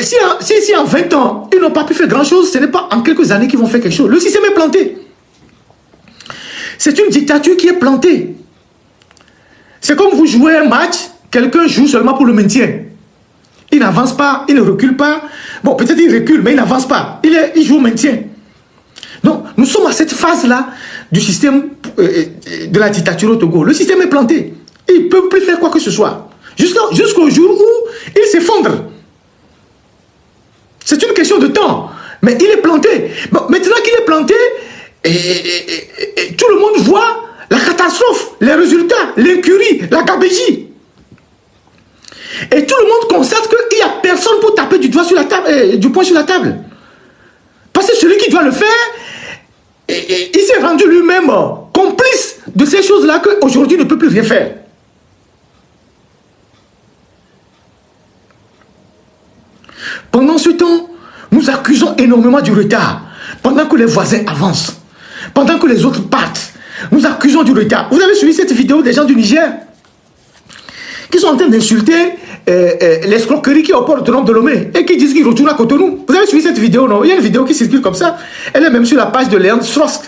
Si en 20 ans, ils n'ont pas pu faire grand-chose, ce n'est pas en quelques années qu'ils vont faire quelque chose. Le système est planté. C'est une dictature qui est plantée. C'est comme vous jouez un match, quelqu'un joue seulement pour le maintien. Il n'avance pas, il ne recule pas. Bon, peut-être il recule, mais il n'avance pas. Il joue au maintien. Donc, nous sommes à cette phase-là du système de la dictature au Togo. Le système est planté. Il ne peut plus faire quoi que ce soit. Jusqu'au jour où il s'effondre. C'est une question de temps. Mais il est planté. Bon, maintenant qu'il est planté, tout le monde voit la catastrophe, les résultats, l'incurie, la gabégie. Et tout le monde constate qu'il n'y a personne pour taper du doigt sur la table, du poing sur la table. Parce que celui qui doit le faire, il s'est rendu lui-même complice de ces choses-là qu'aujourd'hui ne peut plus rien faire. Pendant ce temps, nous accusons énormément du retard, pendant que les voisins avancent. pendant que les autres partent. Nous accusons du retard. Vous avez suivi cette vidéo des gens du Niger qui sont en train d'insulter l'escroquerie qui est au port autonome de Lomé et qui disent qu'ils retournent à Cotonou. Vous avez suivi cette vidéo, non? Il y a une vidéo qui circule comme ça. Elle est même sur la page de Léandre Strosk.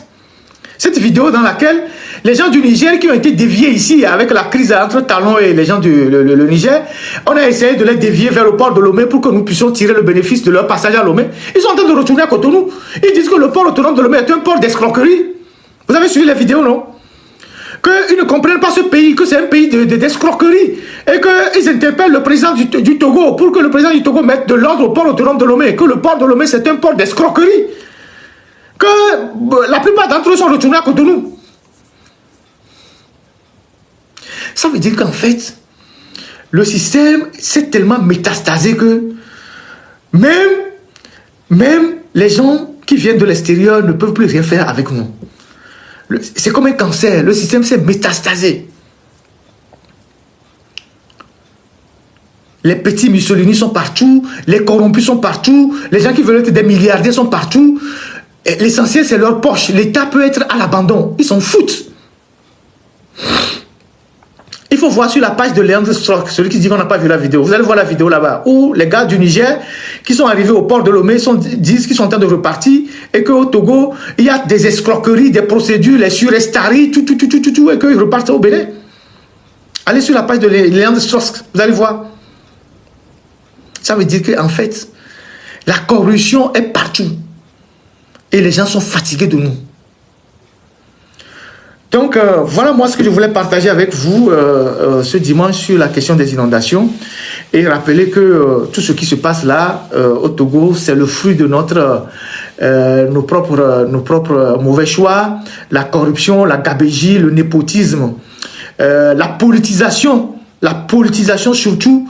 Cette vidéo dans laquelle les gens du Niger qui ont été déviés ici avec la crise entre Talon et les gens du le Niger, on a essayé de les dévier vers le port de Lomé pour que nous puissions tirer le bénéfice de leur passage à Lomé. Ils sont en train de retourner à Cotonou. Ils disent que le port autonome de Lomé est un port d'escroquerie. Vous avez suivi la vidéo, non? Qu'ils ne comprennent pas ce pays, que c'est un pays d'escroquerie. Et qu'ils interpellent le président du Togo pour que le président du Togo mette de l'ordre au port autonome de Lomé. Que le port de Lomé, c'est un port d'escroquerie. Que la plupart d'entre eux sont retournés à Cotonou. Ça veut dire qu'en fait, le système s'est tellement métastasé que même les gens qui viennent de l'extérieur ne peuvent plus rien faire avec nous. C'est comme un cancer, le système s'est métastasé. Les petits Mussolini sont partout, les corrompus sont partout, les gens qui veulent être des milliardaires sont partout. L'essentiel, c'est leur poche. L'État peut être à l'abandon. Ils s'en foutent. Il faut voir sur la page de Léandre Strock, celui qui dit qu'on n'a pas vu la vidéo. Vous allez voir la vidéo là-bas, où les gars du Niger qui sont arrivés au port de Lomé disent qu'ils sont en train de repartir et qu'au Togo, il y a des escroqueries, des procédures, les surestaries, tout, et qu'ils repartent au Bénin. Allez sur la page de Léandre Strock, vous allez voir. Ça veut dire qu'en fait, la corruption est partout. Et les gens sont fatigués de nous. Donc, voilà moi ce que je voulais partager avec vous ce dimanche sur la question des inondations. Et rappeler que tout ce qui se passe là, au Togo, c'est le fruit de nos propres mauvais choix, la corruption, la gabégie, le népotisme, la politisation surtout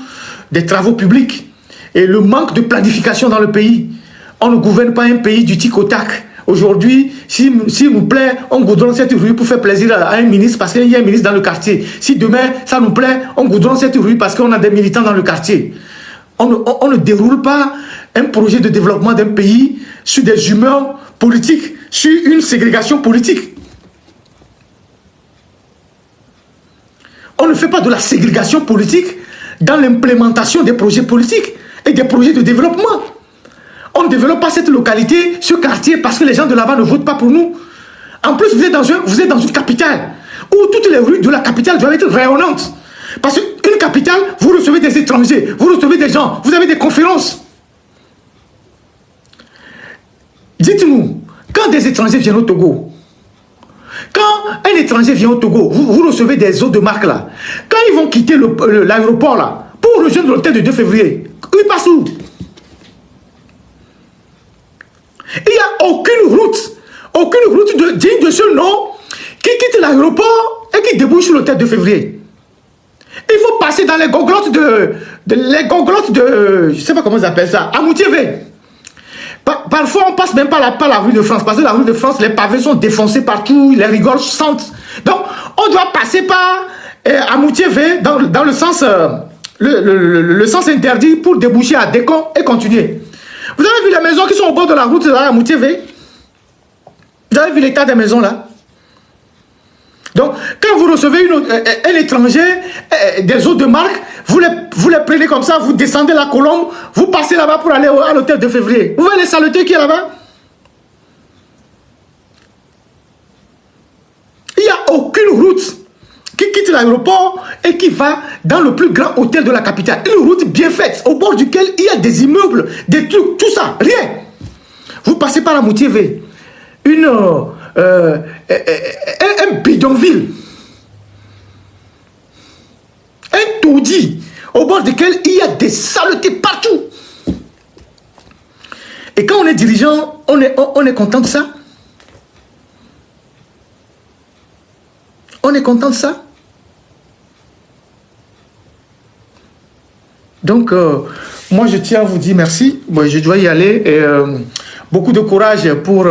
des travaux publics et le manque de planification dans le pays. On ne gouverne pas un pays du tic au tac. Aujourd'hui, s'il nous plaît, on goudronne cette rue pour faire plaisir à un ministre parce qu'il y a un ministre dans le quartier. Si demain, ça nous plaît, on goudronne cette rue parce qu'on a des militants dans le quartier. On ne déroule pas un projet de développement d'un pays sur des humeurs politiques, sur une ségrégation politique. On ne fait pas de la ségrégation politique dans l'implémentation des projets politiques et des projets de développement. On ne développe pas cette localité, ce quartier, parce que les gens de là-bas ne votent pas pour nous. En plus, vous êtes dans une capitale, où toutes les rues de la capitale doivent être rayonnantes. Parce qu'une capitale, vous recevez des étrangers, vous recevez des gens, vous avez des conférences. Dites-nous, quand des étrangers viennent au Togo, quand un étranger vient au Togo, vous recevez des hôtes de marque là. Quand ils vont quitter l'aéroport là, pour rejoindre l'hôtel du 2 février, ils passent où? Il n'y a aucune route digne de ce nom qui quitte l'aéroport et qui débouche sur l'hôtel de février. Il faut passer dans les gonglottes de je ne sais pas comment ils appellent ça, à Moutiévé. Parfois, on passe même pas la rue de France, parce que la rue de France, les pavés sont défoncés partout, les rigoles sentent. Donc, on doit passer par à Moutiévé dans le sens, le sens interdit pour déboucher à Décon et continuer. Vous avez vu les maisons qui sont au bord de la route là, à Moutiévé? Vous avez vu l'état des maisons là? Donc, quand vous recevez un étranger, des hôtes de marque, vous les prenez comme ça, vous descendez la colombe, vous passez là-bas pour aller à l'hôtel de février. Vous voyez les saletés qui est là-bas? Il n'y a aucune route qui quitte l'aéroport et qui va dans le plus grand hôtel de la capitale. Une route bien faite, au bord duquel il y a des immeubles, des trucs, tout ça, rien. Vous passez par la Moutiévé, un bidonville, un taudis, au bord duquel il y a des saletés partout. Et quand on est dirigeant, on est content de ça? On est content de ça? Donc, moi, je tiens à vous dire merci. Bon, je dois y aller. Et, beaucoup de courage pour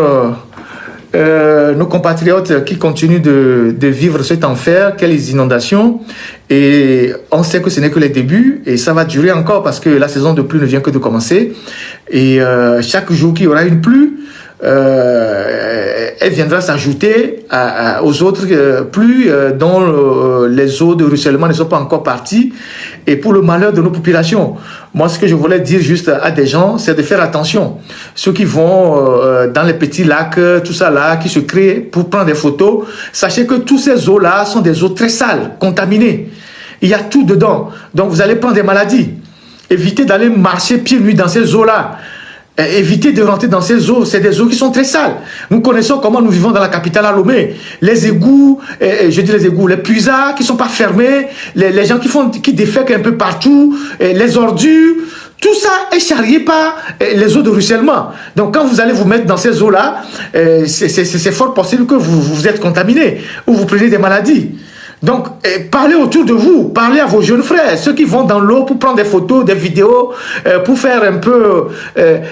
nos compatriotes qui continuent de vivre cet enfer, quelles inondations. Et on sait que ce n'est que les débuts et ça va durer encore parce que la saison de pluie ne vient que de commencer. Et chaque jour qu'il y aura une pluie, elle viendra s'ajouter aux autres pluies dont les eaux de ruissellement ne sont pas encore parties, et pour le malheur de nos populations. Moi, ce que je voulais dire juste à des gens, c'est de faire attention. Ceux qui vont dans les petits lacs, tout ça là, qui se créent pour prendre des photos, sachez que toutes ces eaux-là sont des eaux très sales, contaminées. Il y a tout dedans. Donc, vous allez prendre des maladies. Évitez d'aller marcher pieds nus dans ces eaux-là. Évitez de rentrer dans ces eaux. C'est des eaux qui sont très sales. Nous connaissons comment nous vivons dans la capitale à Lomé. Les égouts, je dis les égouts, les puisards qui ne sont pas fermés, les gens qui défèquent un peu partout, les ordures. Tout ça est charrié par les eaux de ruissellement. Donc quand vous allez vous mettre dans ces eaux-là, c'est fort possible que vous êtes contaminé ou vous preniez des maladies. Donc, parlez autour de vous, parlez à vos jeunes frères, ceux qui vont dans l'eau pour prendre des photos, des vidéos, pour faire un peu...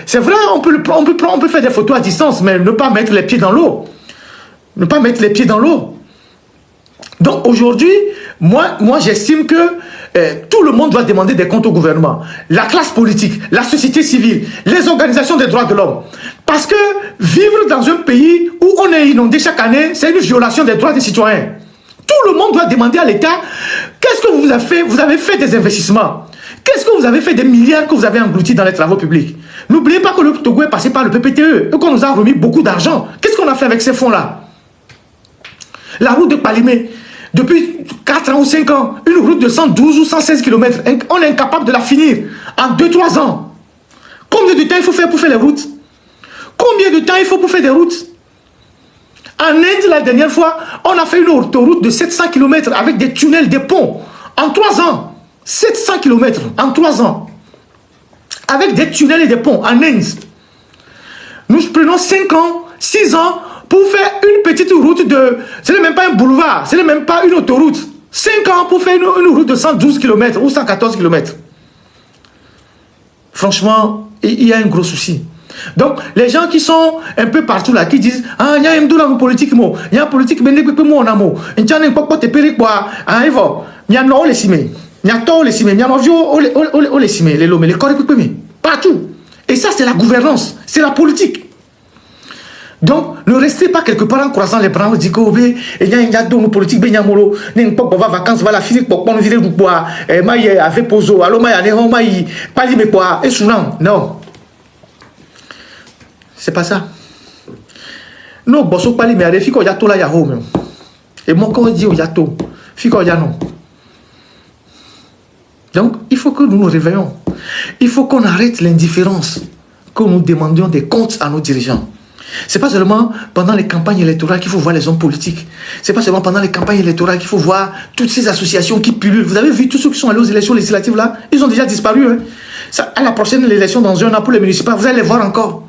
c'est vrai, on peut faire des photos à distance, mais ne pas mettre les pieds dans l'eau. Ne pas mettre les pieds dans l'eau. Donc, aujourd'hui, moi j'estime que tout le monde doit demander des comptes au gouvernement. La classe politique, la société civile, les organisations des droits de l'homme. Parce que vivre dans un pays où on est inondé chaque année, c'est une violation des droits des citoyens. Tout le monde doit demander à l'État, qu'est-ce que vous avez fait? Vous avez fait des investissements. Qu'est-ce que vous avez fait des milliards que vous avez engloutis dans les travaux publics? N'oubliez pas que le Togo est passé par le PPTE et qu'on nous a remis beaucoup d'argent. Qu'est-ce qu'on a fait avec ces fonds-là? La route de Palimé, depuis 4 ans ou 5 ans, une route de 112 ou 116 km, on est incapable de la finir en 2-3 ans. Combien de temps il faut faire pour faire les routes? Combien de temps il faut pour faire des routes? En Inde, la dernière fois, on a fait une autoroute de 700 km avec des tunnels, des ponts. En 3 ans. 700 km en 3 ans. Avec des tunnels et des ponts en Inde. Nous prenons 5 ans, 6 ans pour faire une petite route de... Ce n'est même pas un boulevard, ce n'est même pas une autoroute. 5 ans pour faire une route de 112 km ou 114 km. Franchement, il y a un gros souci. Donc, les gens qui sont un peu partout là, qui disent ah, il y a un douleur politique, il y a un politique, mais il y a un amour. Il y a un peu de péril, quoi. Ah, il y a un autre, il y a un autre, il y a un autre, les corps, partout. Et ça, c'est la gouvernance, c'est la politique. Donc, ne restez pas quelque part en croisant les bras, on dit que il y a une politique, il y a une vacances, voilà, physique, pour qu'on vienne du bois, avec pozo, alors, il y a pas libre, quoi, et souvent, non. C'est pas ça. Non, bon, so pali, mais il faut qu'il y a tout là, il y a home. Et moi, quand on dit il y a tout, il faut qu'il y a non. Donc, il faut que nous nous réveillons. Il faut qu'on arrête l'indifférence, que nous demandions des comptes à nos dirigeants. Ce n'est pas seulement pendant les campagnes électorales qu'il faut voir les hommes politiques. Ce n'est pas seulement pendant les campagnes électorales qu'il faut voir toutes ces associations qui pullulent. Vous avez vu tous ceux qui sont allés aux élections législatives là, ils ont déjà disparu. Hein. Ça, à la prochaine élection dans 1 an pour les municipales, vous allez les voir encore.